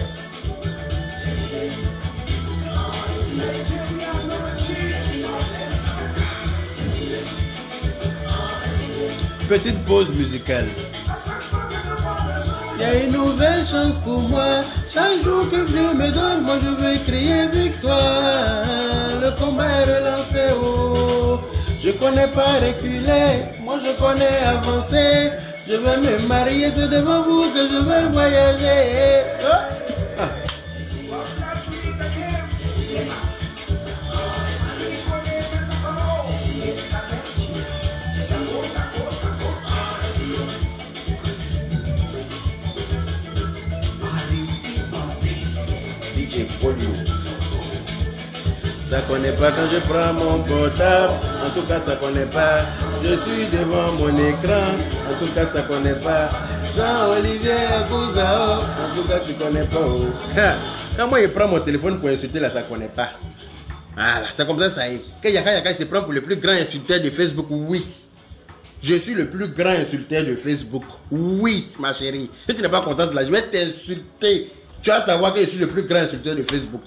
petite pause musicale. Il y a une nouvelle chance pour moi. Chaque jour que Dieu me donne, moi je vais crier victoire. Le combat est relancé haut. Je connais pas reculer, moi je connais avancer. Je vais me marier, c'est devant vous que je vais voyager. Ça connaît pas quand je prends mon portable. En tout cas ça connaît pas. Je suis devant mon écran. En tout cas ça connaît pas. Jean-Olivier Akouzao. En tout cas tu connais pas. Quand moi je prends mon téléphone pour insulter là, ça connaît pas. Voilà, c'est comme ça y est. Quand Yaka se prend pour le plus grand insulteur de Facebook, oui. Je suis le plus grand insulteur de Facebook. Oui, ma chérie. Si tu n'es pas contente là, je vais t'insulter. Tu vas savoir que je suis le plus grand insulteur de Facebook.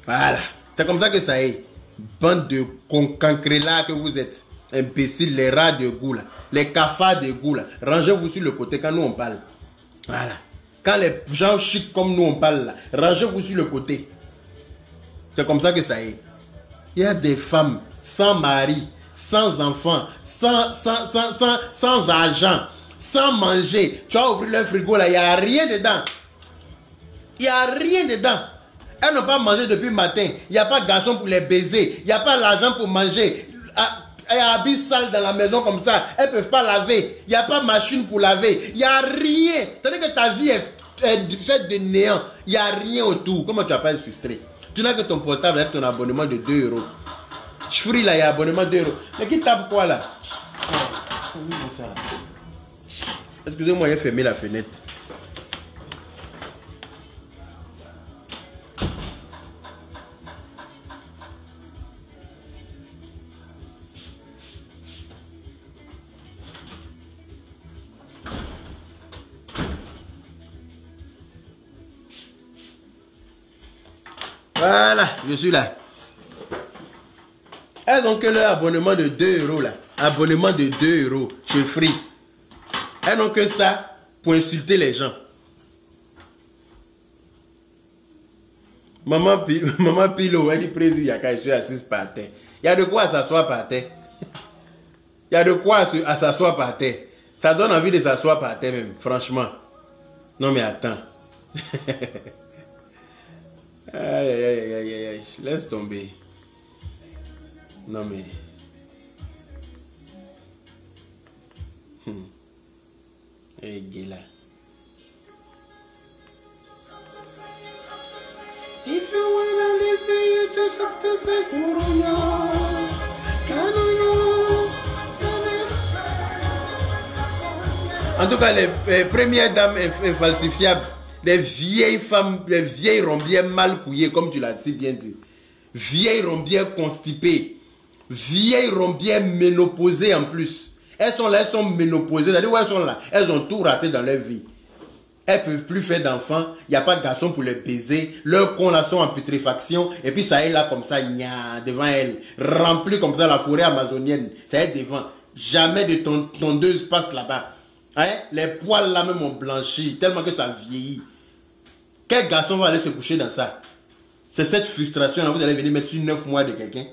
Voilà. C'est comme ça que ça est. Bande de cancrelats que vous êtes. Imbéciles, les rats de goût là. Les cafards de goût là. Rangez-vous sur le côté quand nous on parle. Voilà. Quand les gens chics comme nous on parle là, rangez-vous sur le côté. C'est comme ça que ça est. Il y a des femmes sans mari, sans enfants, sans argent, sans manger. Tu vas ouvrir le frigo là, il n'y a rien dedans. Il n'y a rien dedans. Elles n'ont pas mangé depuis le matin. Il n'y a pas de garçon pour les baiser. Il n'y a pas l'argent pour manger. Il y a habits sales dans la maison comme ça. Elles ne peuvent pas laver. Il n'y a pas de machine pour laver. Il n'y a rien. C'est-à-dire que ta vie est faite de néant. Il n'y a rien autour. Comment tu vas pas être frustré? Tu n'as que ton portable avec ton abonnement de 2 €. Free là, il y a abonnement 2 €. Mais qui tape quoi là? Excusez-moi, j'ai fermé la fenêtre. Voilà, je suis là. Elles ont que leur abonnement de 2 € là. Abonnement de 2 € chez Free. Elles n'ont que ça pour insulter les gens. Maman Pilo, elle dit président Yaka, je suis assise par terre. Il y a de quoi s'asseoir par terre. Il y a de quoi s'asseoir par terre. Ça donne envie de s'asseoir par terre même, franchement. Non mais attends. Aïe, aïe, aïe, aïe, aïe, laisse tomber. Non mais... Hey, Gila. En tout cas, les premières dames infalsifiables, des vieilles femmes, des vieilles rombières mal couillées, comme tu l'as si bien dit. Vieilles rombières constipées. Vieilles rombières ménopausées en plus. Elles sont là, elles sont ménopausées. C'est-à-dire où elles sont là, elles ont tout raté dans leur vie. Elles ne peuvent plus faire d'enfants. Il n'y a pas de garçon pour les baiser. Leurs cons là sont en putréfaction. Et puis ça est là comme ça, devant elles. Rempli comme ça la forêt amazonienne. Ça est devant. Jamais de tondeuse passe là-bas. Hein? Les poils là même ont blanchi. Tellement que ça vieillit. Quel garçon va aller se coucher dans ça? C'est cette frustration là. Vous allez venir mettre sur 9 mois de quelqu'un.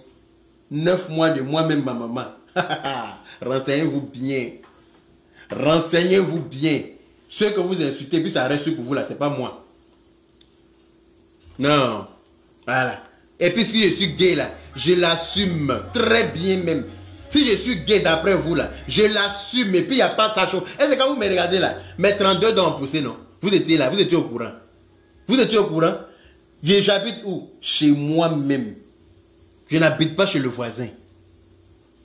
9 mois de moi-même, ma maman. Renseignez-vous bien. Renseignez-vous bien. Ceux que vous insultez, puis ça reste pour vous là, c'est pas moi. Non. Voilà. Et puis si je suis gay là, je l'assume très bien même. Si je suis gay d'après vous là, je l'assume et puis il n'y a pas de ça chaud. Est-ce que quand vous me regardez là, mes 32 dents ont poussé, non? Vous étiez là, vous étiez au courant. Vous étiez au courant? J'habite où? Chez moi-même. Je n'habite pas chez le voisin.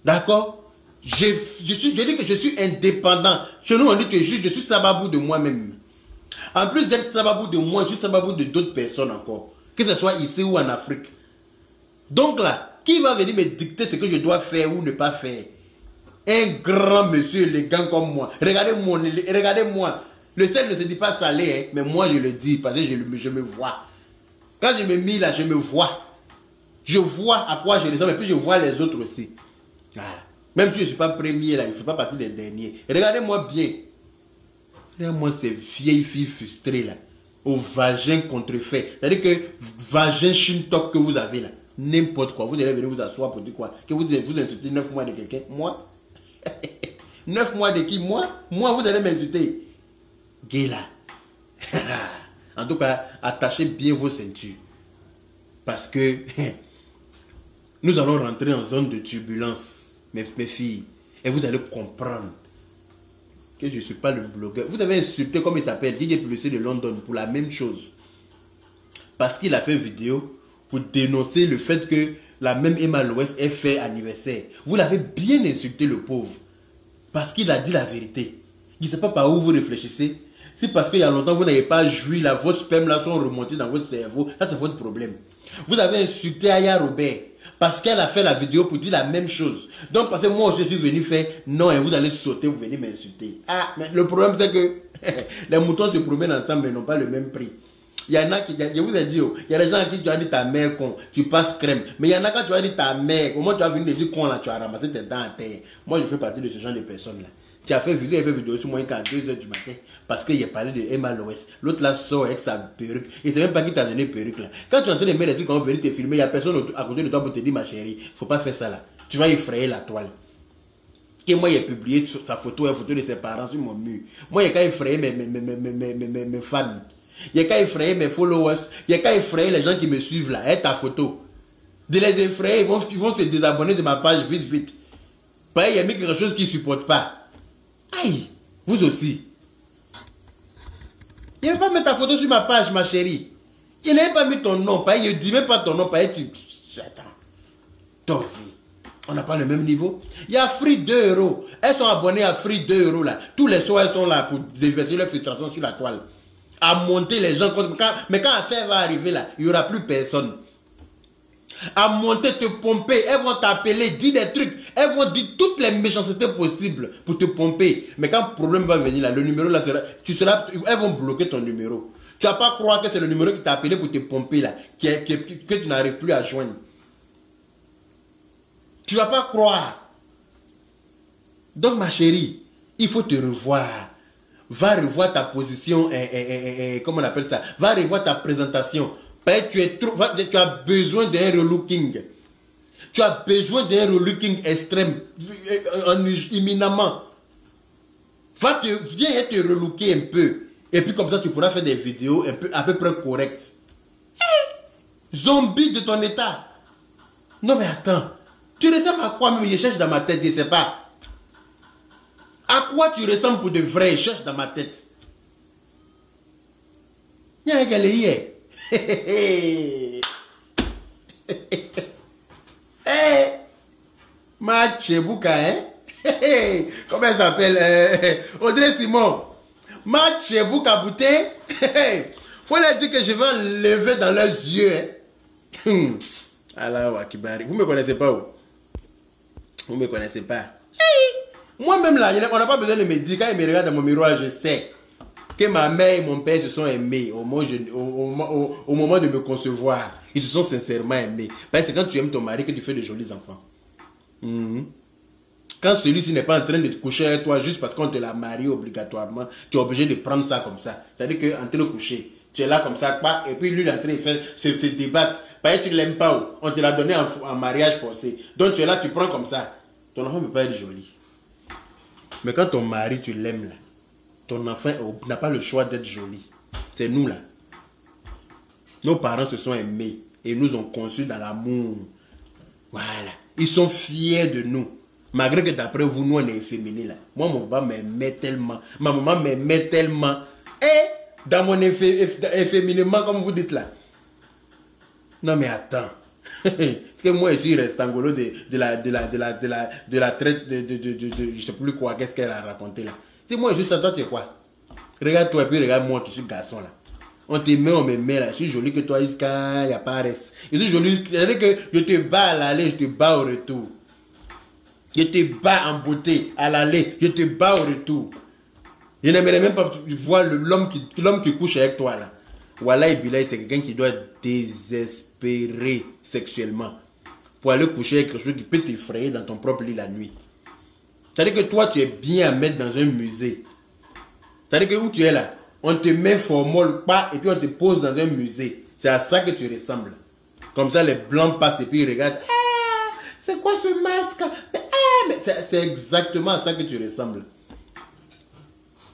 D'accord? Je dis que je suis indépendant. Chez nous, on dit que je suis sababou de moi-même. En plus d'être sababou de moi, je suis sababou de d'autres personnes encore. Que ce soit ici ou en Afrique. Donc là, qui va venir me dicter ce que je dois faire ou ne pas faire? Un grand monsieur élégant comme moi. Regardez-moi. Le sel ne se dit pas salé, hein, mais moi je le dis parce que je me vois. Quand je me mis là, je me vois. Je vois à quoi je ressemble et puis je vois les autres aussi. Voilà. Même si je ne suis pas premier là, je ne fais pas partie des derniers. Regardez-moi bien. Regardez-moi ces vieilles filles frustrées là. Au vagin contrefait. C'est-à-dire que vagin chine-top que vous avez là. N'importe quoi. Vous allez venir vous asseoir pour dire quoi? Que vous insultez 9 mois de quelqu'un? Moi? 9 mois de qui? Moi, vous allez m'insulter. Gay là. En tout cas, attachez bien vos ceintures. Parce que nous allons rentrer en zone de turbulence, mes filles. Et vous allez comprendre que je ne suis pas le blogueur. Vous avez insulté, comme il s'appelle, DJ Publicité de London, pour la même chose. Parce qu'il a fait une vidéo pour dénoncer le fait que la même Emma Loès ait fait anniversaire. Vous l'avez bien insulté, le pauvre. Parce qu'il a dit la vérité. Je ne sais pas par où vous réfléchissez. C'est parce qu'il y a longtemps, vous n'avez pas joui, là, vos spermes là sont remontés dans votre cerveau. Ça, c'est votre problème. Vous avez insulté Aya Robert. Parce qu'elle a fait la vidéo pour dire la même chose. Donc, parce que moi aussi, je suis venu faire, non, et vous allez sauter, vous venez m'insulter. Ah, mais le problème, c'est que les moutons se promènent ensemble, mais n'ont pas le même prix. Il y en a qui, je vous ai dit, il y a des gens à qui tu as dit ta mère con, tu passes crème. Mais il y en a quand tu as dit ta mère, comment tu as venu dire con là, tu as ramassé tes dents à terre. Moi, je fais partie de ce genre de personnes là. Tu as fait vidéo sur moi à 2 h du matin parce qu'il a parlé de Emma Loès. L'autre là sort avec sa perruque. Il ne sait même pas qui t'a donné perruque là. Quand tu es en train de mettre des trucs, quand on veut te filmer, il n'y a personne à côté de toi pour te dire ma chérie, il ne faut pas faire ça là. Tu vas effrayer la toile. Et moi, il a publié sa photo, une photo de ses parents sur mon mur. Moi, il a qu'à effrayer mes fans. Il a qu'à effrayer mes followers. Il a qu'à effrayer les gens qui me suivent là. Et ta photo. De les effrayer, ils vont se désabonner de ma page vite. Pareil, il y a mis quelque chose qu'ils ne supportent pas. Aïe, vous aussi. Il ne veut pas mettre ta photo sur ma page, ma chérie. Il n'a pas mis ton nom. Il ne dit même pas ton nom. J'attends. Toi aussi. On n'a pas le même niveau. Il y a Free 2 €. Elles sont abonnées à Free 2 € là. Tous les soirs, elles sont là pour déverser leur frustration sur la toile. À monter les gens. Mais quand l'affaire va arriver là, il n'y aura plus personne. À monter, te pomper. Elles vont t'appeler, dire des trucs. Elles vont dire toutes les méchancetés possibles pour te pomper. Mais quand le problème va venir là, le numéro là sera, elles vont bloquer ton numéro. Tu ne vas pas croire que c'est le numéro qui t'a appelé pour te pomper là, que tu n'arrives plus à joindre. Tu ne vas pas croire. Donc ma chérie, il faut te revoir. Va revoir ta position, comment on appelle ça? Va revoir ta présentation. Tu as besoin d'un relooking. Tu as besoin d'un relooking extrême, imminemment. Viens et te relooker un peu. Et puis comme ça, tu pourras faire des vidéos à peu près correctes. Zombie de ton état. Non mais attends. Tu ressembles à quoi même? Je cherche dans ma tête, je ne sais pas. À quoi tu ressembles pour de vrai? Je cherche dans ma tête. Il y a un gars hier. Ma Chebouka, hein? Comment elle s'appelle? Audrey Simon. Ma Chebouka Bouté. Faut leur dire que je vais enlever dans leurs yeux. Allah Akibari. Vous ne me connaissez pas où? Vous ne me connaissez pas. Moi-même là, on n'a pas besoin de me dire. Quand ils me regardent dans mon miroir, je sais que ma mère et mon père se sont aimés au moment de me concevoir. Ils se sont sincèrement aimés. Parce que c'est quand tu aimes ton mari que tu fais de jolis enfants. Quand celui-ci n'est pas en train de te coucher avec toi juste parce qu'on te l'a marié obligatoirement, tu es obligé de prendre ça comme ça. C'est-à-dire qu'en train de coucher, tu es là comme ça, et puis lui il est en train de faire se débattre. Parce que tu ne l'aimes pas, on te l'a donné en mariage forcé. Donc tu es là, tu prends comme ça. Ton enfant ne peut pas être joli. Mais quand ton mari, tu l'aimes là, ton enfant n'a pas le choix d'être joli. C'est nous là. Nos parents se sont aimés et nous ont conçus dans l'amour. Voilà. Ils sont fiers de nous. Malgré que d'après vous, nous on est efféminés là. Moi, mon papa m'aimait tellement. Ma maman m'aimait tellement. Et dans mon efféminement, comme vous dites là. Non mais attends. Parce que moi je suis restangolo de la traite de je sais plus quoi. Qu'est-ce qu'elle a raconté là. C'est moi je suis toi tu es quoi. Regarde-toi et puis regarde moi qui suis garçon là. On te met, on me met là. Je suis joli que toi Iska, il n'y a pas reste. Je suis joli. C'est-à-dire que je te bats à l'aller, je te bats au retour. Je te bats en beauté à l'aller, je te bats au retour. Je n'aimerais même pas voir l'homme qui couche avec toi là. Voilà, c'est quelqu'un qui doit être désespéré sexuellement pour aller coucher avec quelque chose qui peut t'effrayer dans ton propre lit la nuit. C'est-à-dire que toi, tu es bien à mettre dans un musée. C'est-à-dire que où tu es là, on te met formol pas et puis on te pose dans un musée. C'est à ça que tu ressembles. Comme ça, les blancs passent et puis ils regardent. Ah, c'est quoi ce masque? Mais c'est exactement à ça que tu ressembles.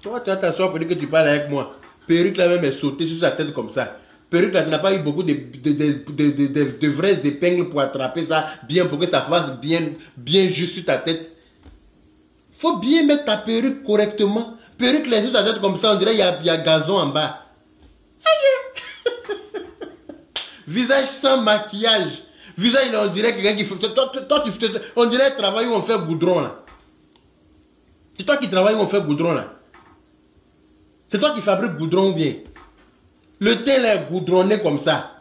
Toi, tu vas t'asseoir pour dire que tu parles avec moi. Perruque là même est sauté sur sa tête comme ça. Perruque là, tu n'as pas eu beaucoup de vraies épingles pour attraper ça bien, pour que ça fasse bien juste sur ta tête. Faut bien mettre ta perruque correctement. Perruque là sur ta tête comme ça, on dirait qu'il y a gazon en bas. Visage sans maquillage. Visage là, on dirait quelqu'un qui fait... Toi, on dirait un travail où on fait goudron là. C'est toi qui travailles où on fait goudron là. C'est toi qui fabriques goudron ou bien. Le teint là est goudronné comme ça.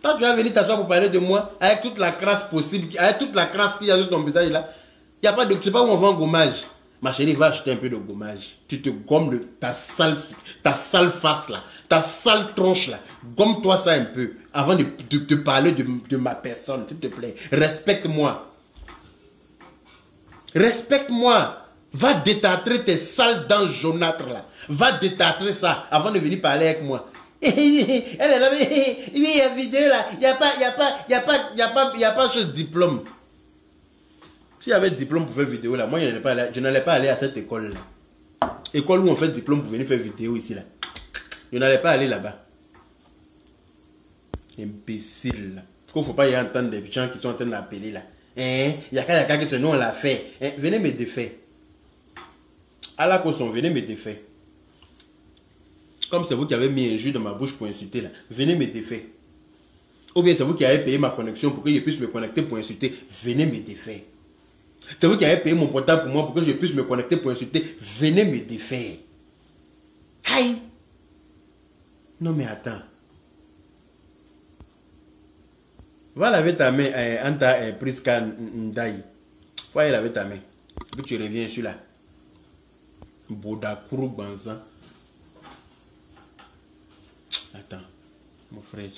Toi, tu vas venir t'asseoir pour parler de moi avec toute la crasse possible, avec toute la crasse qu'il y a sur ton visage là. Il n'y a pas de... Tu sais pas où on vend gommage. Ma chérie, va acheter un peu de gommage. Tu te gommes ta sale face là, ta sale tronche là. Gomme-toi ça un peu avant de te parler de ma personne, s'il te plaît. Respecte-moi. Respecte-moi. Va détartrer tes sales dents jaunâtres là. Va détartrer ça avant de venir parler avec moi. Elle est là, oui, il y a vidéo là. Il n'y a pas ce diplôme. Si j'avais diplôme pour faire vidéo là, moi je n'allais pas aller à cette école là. École où on fait diplôme pour venir faire vidéo ici là. Je n'allais pas aller là-bas. Imbécile là. Parce qu'il ne faut pas y entendre des gens qui sont en train d'appeler là. Il y a qu'à que ce nom on l'a fait. Venez me défaire. À la cause, venez me défaire. Comme c'est vous qui avez mis un jus dans ma bouche pour insulter là. Venez me défaire. Ou bien c'est vous qui avez payé ma connexion pour que je puisse me connecter pour insulter. Venez me défaire. C'est vous qui avez payé mon portable pour moi pour que je puisse me connecter pour insulter. Venez me défaire. Aïe. Non mais attends. Va laver ta main, Anta Priska Ndai. Va y laver ta main. Puis tu reviens sur là. Boda Kourou Banzan. Attends, mon frère.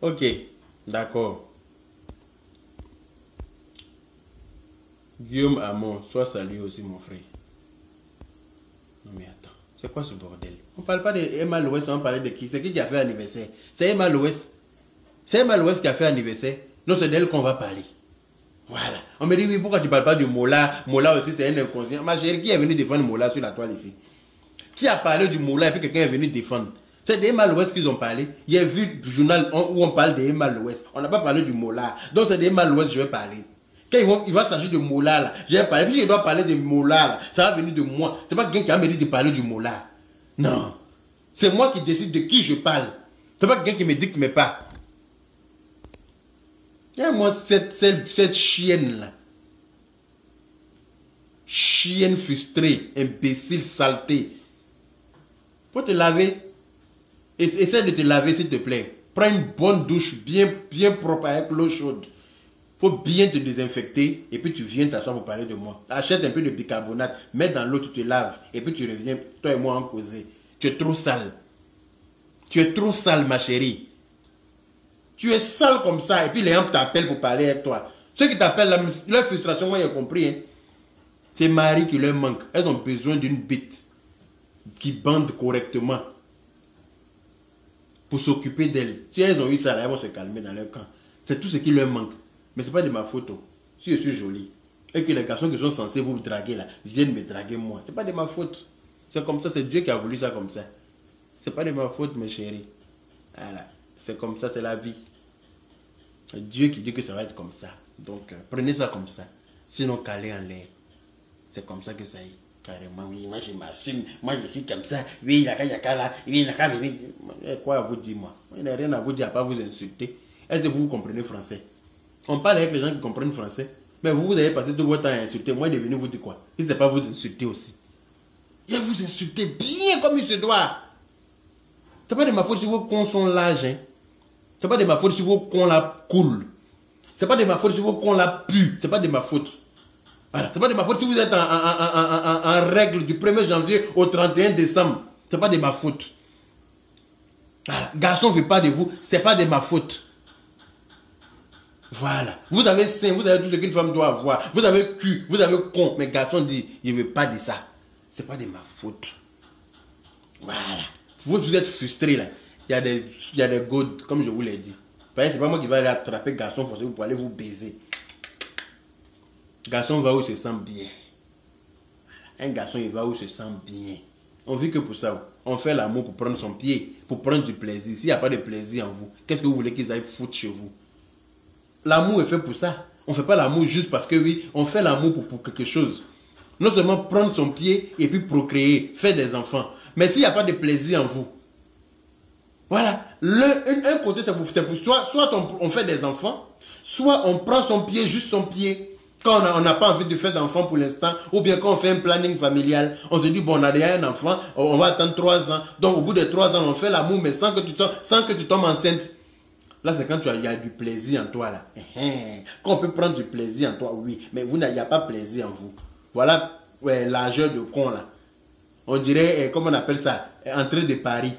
Ok, d'accord. Guillaume Amon, sois salué aussi, mon frère. Non mais attends, c'est quoi ce bordel? On parle pas de Emma Louest, on parle de qui? C'est qui a fait anniversaire? C'est Emma Louest. C'est Emma Louest qui a fait anniversaire. Non, c'est d'elle qu'on va parler. Voilà. On me dit, oui, pourquoi tu parles pas de Mola? Mola aussi, c'est un inconscient. Ma chérie, qui est venu défendre Mola sur la toile ici? Qui a parlé du Mola et puis quelqu'un est venu défendre? C'est d'Emma Louest qu'ils ont parlé. Il y a vu le journal où on parle d'Emma Louest. On n'a pas parlé du Mola. Donc c'est d'Emma Louest que je vais parler. Quand il va s'agir de Mola là, je vais parler. Puis je dois parler de Mola là, ça va venir de moi. C'est pas quelqu'un qui a me dit de parler du Mola. Non. C'est moi qui décide de qui je parle. C'est pas quelqu'un qui me dit que me parle. Et moi, cette chienne là. Chienne frustrée, imbécile, saleté. Faut te laver. Essaie de te laver s'il te plaît. Prends une bonne douche bien propre avec l'eau chaude. Faut bien te désinfecter et puis tu viens t'asseoir pour parler de moi. Achète un peu de bicarbonate, mets dans l'eau, tu te laves et puis tu reviens, toi et moi en causer. Tu es trop sale. Tu es trop sale ma chérie. Tu es sale comme ça et puis les gens t'appellent pour parler avec toi. Ceux qui t'appellent, leur frustration, moi j'ai compris. Hein. C'est Marie qui leur manque. Elles ont besoin d'une bite qui bande correctement pour s'occuper d'elles. Si elles ont eu ça, elles vont se calmer dans leur camp. C'est tout ce qui leur manque. Mais ce n'est pas de ma faute. Si je suis jolie. et que les garçons qui sont censés vous draguer là, viennent me draguer moi. C'est pas de ma faute. C'est comme ça, c'est Dieu qui a voulu ça comme ça. C'est pas de ma faute, mes chéris. Voilà. C'est comme ça, c'est la vie. C'est Dieu qui dit que ça va être comme ça. Donc, prenez ça comme ça. Sinon, calez en l'air. C'est comme ça que ça est. Carrément, oui, moi je m'assume. Moi je suis comme ça. Oui, il y a là. Oui, il y a venir. Quoi à vous dire, moi? Il n'y a rien à vous dire, à pas vous insulter. Est-ce que vous comprenez français? On parle avec les gens qui comprennent français. Mais vous avez passé tout votre temps à insulter. Moi, il est venu vous dire quoi? Il ne sait pas vous insulter aussi. Il va vous insulter bien comme il se doit. C'est pas de ma faute si vos cons sont larges. Hein. C'est pas de ma faute si vos cons là coulent. C'est pas de ma faute si vos cons là puent. C'est pas de ma faute. Voilà. C'est pas de ma faute si vous êtes en règle du 1er janvier au 31 décembre. C'est pas de ma faute. Voilà. Garçon ne veut pas de vous. C'est pas de ma faute. Voilà. Vous avez sein, vous avez tout ce qu'une femme doit avoir. Vous avez cul, vous avez con. Mais garçon dit, je ne veux pas de ça. C'est pas de ma faute. Voilà. Vous êtes frustré là. Il y a des godes, comme je vous l'ai dit. C'est pas moi qui vais aller attraper garçon forcé pour aller vous baiser. Garçon va où il se sent bien. Un garçon il va où il se sent bien. On vit que pour ça. On fait l'amour pour prendre son pied, pour prendre du plaisir. S'il n'y a pas de plaisir en vous, qu'est-ce que vous voulez qu'ils aillent foutre chez vous? L'amour est fait pour ça. On ne fait pas l'amour juste parce que oui, on fait l'amour pour quelque chose. Non seulement prendre son pied et puis procréer, faire des enfants. Mais s'il n'y a pas de plaisir en vous, voilà. Un côté, c'est pour soit on fait des enfants, soit on prend son pied, juste son pied, quand on n'a pas envie de faire d'enfants pour l'instant, ou bien quand on fait un planning familial, on se dit, bon, on a déjà un enfant, on va attendre 3 ans. Donc, au bout de 3 ans, on fait l'amour, mais sans que tu tombes enceinte. Là, c'est quand il y a du plaisir en toi, là. Quand on peut prendre du plaisir en toi, oui, mais il n'y a pas plaisir en vous. Voilà l'âgeur de con, là. On dirait, comment on appelle ça, entrée de Paris.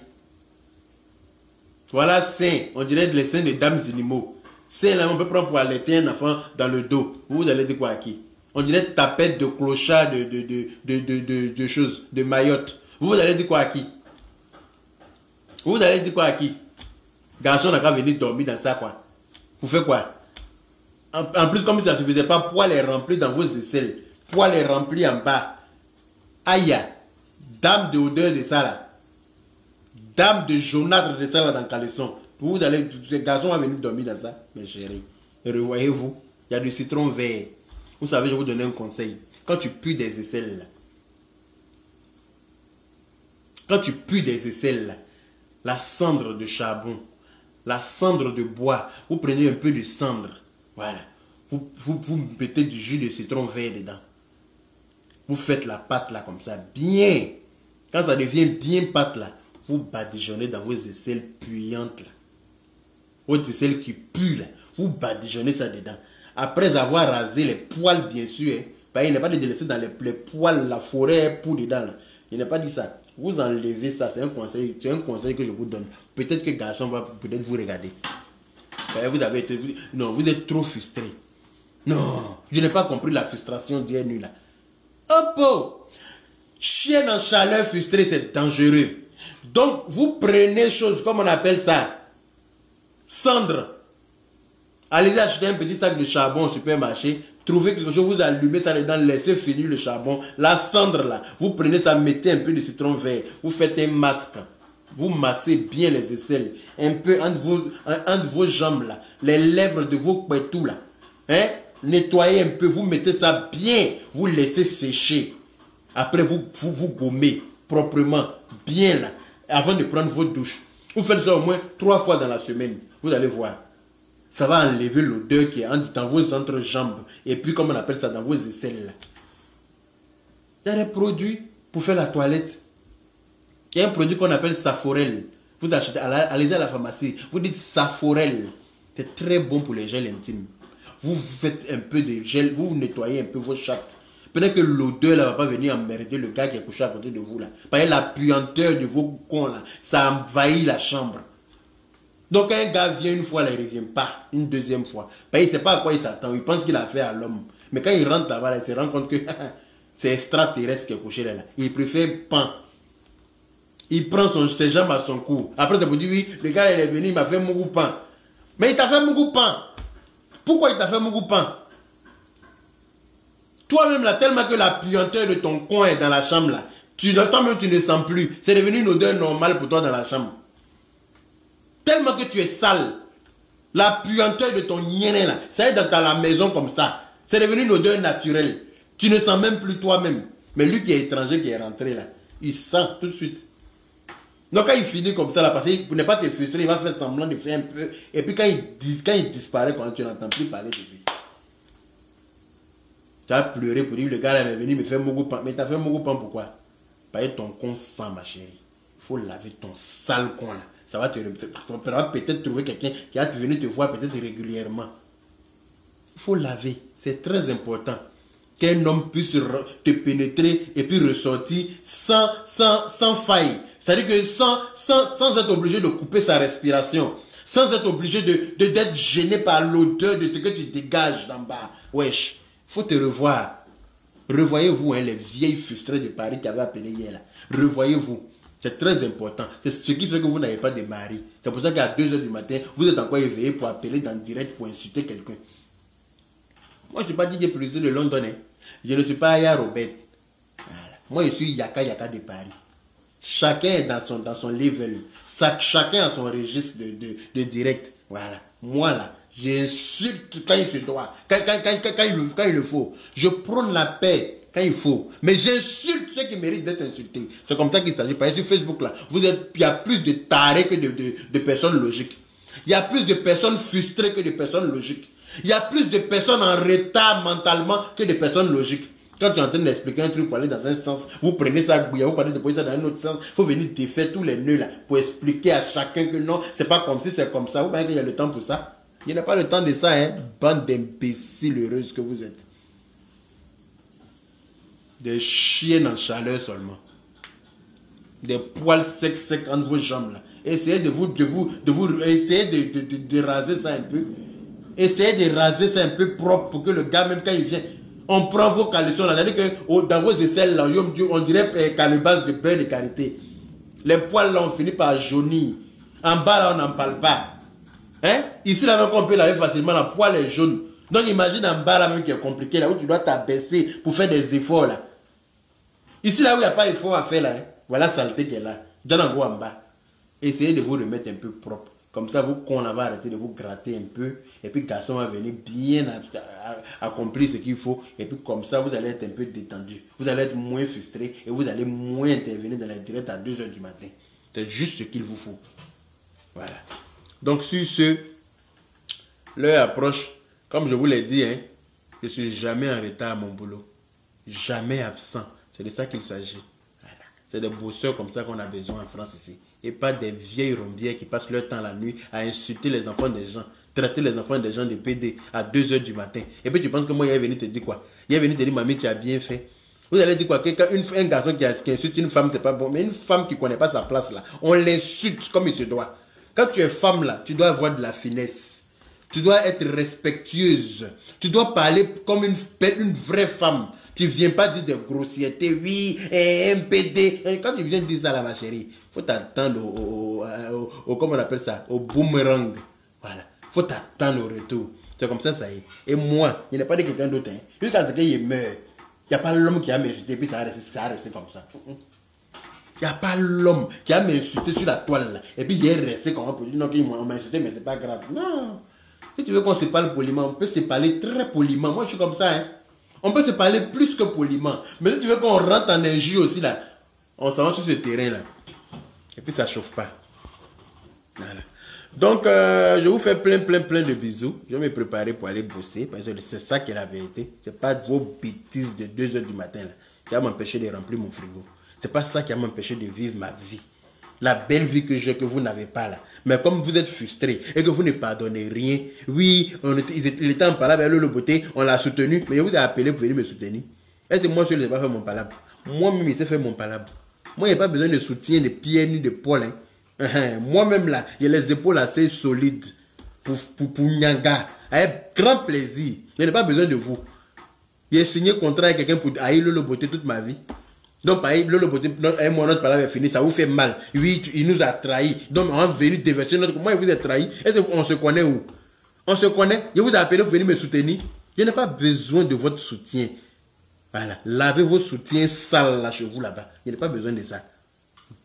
Voilà, sein, on dirait les seins de dames animaux. C'est là, on peut prendre pour allaiter un enfant dans le dos. Vous allez dire quoi à qui? On dirait tapette de clochard, de choses, de maillotte. Vous allez dire quoi à qui? Vous allez dire quoi à qui? Garçon n'a qu'à venir dormir dans ça, quoi. Vous faites quoi? En plus, comme ça ne suffisait pas, poil est rempli dans vos aisselles. Poil est rempli en bas. Aïe, dame de odeur de ça, là. Dame de jaunâtre de ça, là, dans le caleçon. Vous allez, ces garçons vont venir dormir dans ça, mes chéris. Revoyez-vous, il y a du citron vert. Vous savez, je vais vous donner un conseil. Quand tu pues des aisselles, là. Quand tu pues des aisselles, là, la cendre de charbon, la cendre de bois, vous prenez un peu de cendre, voilà, vous mettez du jus de citron vert dedans. Vous faites la pâte là comme ça, bien. Quand ça devient bien pâte là, vous badigeonnez dans vos aisselles puantes là. Vos aisselles qui puent là, vous badigeonnez ça dedans. Après avoir rasé les poils bien sûr, hein, il n'est pas de laisser dans les poils, la forêt pour dedans là. Je n'ai pas dit ça. Vous enlevez ça, c'est un conseil que je vous donne. Peut-être que garçon va peut-être vous regarder. Vous avez été, non, vous êtes trop frustré. Non, je n'ai pas compris la frustration d'hier nuit là. Hop, oh, chien en chaleur frustré, c'est dangereux. Donc, vous prenez chose, comme on appelle ça, cendre. Allez acheter un petit sac de charbon au supermarché. Trouvez quelque chose, vous allumez ça dedans, laissez finir le charbon. La cendre là, vous prenez ça, mettez un peu de citron vert. Vous faites un masque. Vous massez bien les aisselles. Un peu entre vos jambes là. Les lèvres de vos couetous là. Hein? Nettoyez un peu, vous mettez ça bien. Vous laissez sécher. Après, vous gommez proprement, bien là. Avant de prendre votre douche. Vous faites ça au moins 3 fois dans la semaine. Vous allez voir. Ça va enlever l'odeur qui est dans vos entrejambes. Et puis, comme on appelle ça, dans vos aisselles là. Il y a des produits pour faire la toilette. Il y a un produit qu'on appelle Saforel. Vous achetez, allez à la pharmacie. Vous dites Saforel. C'est très bon pour les gels intimes. Vous faites un peu de gel. Vous nettoyez un peu vos chattes. Peut-être que l'odeur là va pas venir emmerder le gars qui est couché à côté de vous là. Parce que la puanteur de vos cons là, ça envahit la chambre. Donc un gars vient une fois là, il ne revient pas. Une deuxième fois. Parce qu'il ne sait pas à quoi il s'attend. Il pense qu'il a fait à l'homme. Mais quand il rentre là-bas, il se rend compte que c'est extraterrestre qui est couché là. Il préfère pan. Il prend ses jambes à son cou. Après, tu peux dire, oui, le gars il est venu, il m'a fait mon pan. Mais il t'a fait mon pan. Pourquoi il t'a fait mon pan? Toi-même, là, tellement que la puanteur de ton coin est dans la chambre, là, toi-même, tu ne sens plus. C'est devenu une odeur normale pour toi dans la chambre. Tellement que tu es sale. La puanteur de ton niéné, là, ça est dans la maison comme ça. C'est devenu une odeur naturelle. Tu ne sens même plus toi-même. Mais lui qui est étranger, qui est rentré, là, il sent tout de suite. Donc quand il finit comme ça, là, parce qu'il n'est pas te frustrer, il va faire semblant de faire un peu. Et puis quand il disparaît, quand tu n'entends plus parler de lui. Tu as pleuré pour dire, le gars là est venu me faire mon pan. Mais tu as fait mon pan pourquoi? Parce que ton con sent, ma chérie. Il faut laver ton sale con là. Ça va peut-être trouver quelqu'un qui va venir te voir peut-être régulièrement. Il faut laver. C'est très important. Qu'un homme puisse te pénétrer et puis ressortir sans faille. C'est-à-dire que sans être obligé de couper sa respiration. Sans être obligé d'être gêné par l'odeur de ce que tu dégages d'en bas. Wesh. Il faut te revoir. Revoyez-vous, hein, les vieilles frustrées de Paris qui avaient appelé hier là. Revoyez-vous. C'est très important. C'est ce qui fait que vous n'avez pas de mari. C'est pour ça qu'à 2 h du matin, vous êtes encore éveillé pour appeler dans le direct pour insulter quelqu'un. Moi, je ne suis pas DJ Président de London. Hein. Je ne suis pas Aya Robert. Voilà. Moi, je suis Yaka de Paris. Chacun est dans son level. Chacun a son registre de direct. Voilà. Moi, là, j'insulte quand il se doit. Quand il le faut. Je prône la paix quand il faut. Mais j'insulte ceux qui méritent d'être insultés. C'est comme ça qu'il s'agit. Parce que sur Facebook, là, il y a plus de tarés que de personnes logiques. Il y a plus de personnes frustrées que de personnes logiques. Il y a plus de personnes en retard mentalement que de personnes logiques. Quand tu es en train d'expliquer un truc pour aller dans un sens, vous prenez ça, vous parlez de ça dans un autre sens, il faut venir défaire tous les nœuds là pour expliquer à chacun que non, c'est pas comme si c'est comme ça. Vous voyez qu'il y a le temps pour ça? Il n'y a pas le temps de ça, hein? Bande d'imbéciles heureuses que vous êtes. Des chiens en chaleur seulement. Des poils secs entre vos jambes là. Essayez essayez de raser ça un peu. Essayez de raser ça un peu propre pour que le gars, même quand il vient, on prend vos caleçons là. C'est-à-dire que dans vos aisselles là, on dirait calebasse de beurre de karité. Les poils là, on finit par jaunir. En bas là, on n'en parle pas. Hein? Ici là, on peut laver facilement, la poil est jaune. Donc imagine en bas là même qui est compliqué, là où tu dois t'abaisser pour faire des efforts là. Ici là où il n'y a pas d'effort à faire là, hein? Voilà la saleté qui est là. Donne en gros en bas. Essayez de vous remettre un peu propre. Comme ça, vous qu'on va arrêter de vous gratter un peu. Et puis, garçon va venir bien accomplir ce qu'il faut. Et puis, comme ça, vous allez être un peu détendu. Vous allez être moins frustré. Et vous allez moins intervenir dans la directe à 2 h du matin. C'est juste ce qu'il vous faut. Voilà. Donc, sur ce, l'heure approche. Comme je vous l'ai dit, hein, je ne suis jamais en retard à mon boulot. Jamais absent. C'est de ça qu'il s'agit. Voilà. C'est des bosseurs comme ça qu'on a besoin en France ici. Et pas des vieilles rombières qui passent leur temps la nuit à insulter les enfants des gens, traiter les enfants des gens de PD à 2 h du matin. Et puis tu penses que moi, il est venu te dire quoi? Il est venu te dire, mamie, tu as bien fait. Vous allez dire quoi? Un garçon qui insulte une femme, c'est pas bon. Mais une femme qui ne connaît pas sa place là, on l'insulte comme il se doit. Quand tu es femme là, tu dois avoir de la finesse. Tu dois être respectueuse. Tu dois parler comme une vraie femme. Tu ne viens pas dire des grossièretés, oui, un PD. Et quand tu viens dire ça là, ma chérie, il faut t'attendre comment on appelle ça, au boomerang. Voilà. Il faut t'attendre au retour. C'est comme ça, ça y est. Et moi, il n'y a pas de quelqu'un d'autre. Hein. Jusqu'à ce qu'il meure, il n'y a pas l'homme qui a m'insulté, puis ça a resté comme ça. Il n'y a pas l'homme qui a m'insulté sur la toile, là, et puis il est resté comme ça pour dire, non, on m'a insulté, mais c'est pas grave. Non. Si tu veux qu'on se parle poliment, on peut se parler très poliment. Moi, je suis comme ça, hein. On peut se parler plus que poliment. Mais si tu veux qu'on rentre en injure aussi, là, on s'en va sur ce terrain-là. Et puis, ça ne chauffe pas. Voilà. Donc, je vous fais plein de bisous. Je vais me préparer pour aller bosser. Parce que c'est ça qui est la vérité. Ce n'est pas vos bêtises de 2 h du matin, là, qui va m'empêcher de remplir mon frigo. Ce n'est pas ça qui va m'empêcher de vivre ma vie. La belle vie que j'ai, que vous n'avez pas là. Mais comme vous êtes frustré et que vous ne pardonnez rien, oui, il était en palabre avec le beauté, on l'a soutenu, mais je vous ai appelé pour venir me soutenir. Est-ce que moi, je n'ai pas fait mon palabre? Moi-même, il s'est fait mon palabre. Moi, il n'y a pas besoin de soutien de pieds ni de poils. Hein. Moi-même, là, j'ai les épaules assez solides pour Nyanga. Avec grand plaisir. Je n'ai pas besoin de vous. J'ai signé contrat avec quelqu'un pour haïr le beauté toute ma vie. Donc, pareil, le beauté, moi, notre palabre est fini, ça vous fait mal. Oui, il nous a trahis. Donc, on va venir déverser notre. Moi, il vous a trahi. Est-ce qu'on se connaît où? On se connaît. Je vous ai appelé pour venir me soutenir. Je n'ai pas besoin de votre soutien. Voilà. Lavez vos soutiens sales là chez vous là-bas. Il n'y a pas besoin de ça.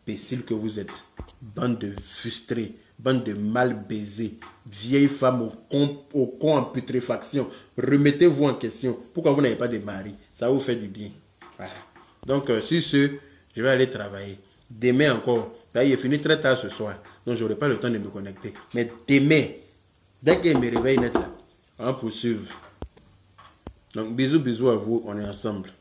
Imbécile que vous êtes. Bande de frustrés. Bande de mal baisés. Vieille femme au con en putréfaction. Remettez-vous en question. Pourquoi vous n'avez pas de mari? Ça vous fait du bien. Voilà. Donc, sur ce, je vais aller travailler. Demain encore. Là, il est fini très tard ce soir. Donc, je n'aurai pas le temps de me connecter. Mais demain, dès qu'il me réveille net là, on va poursuivre. Donc, bisous, bisous à vous. On est ensemble.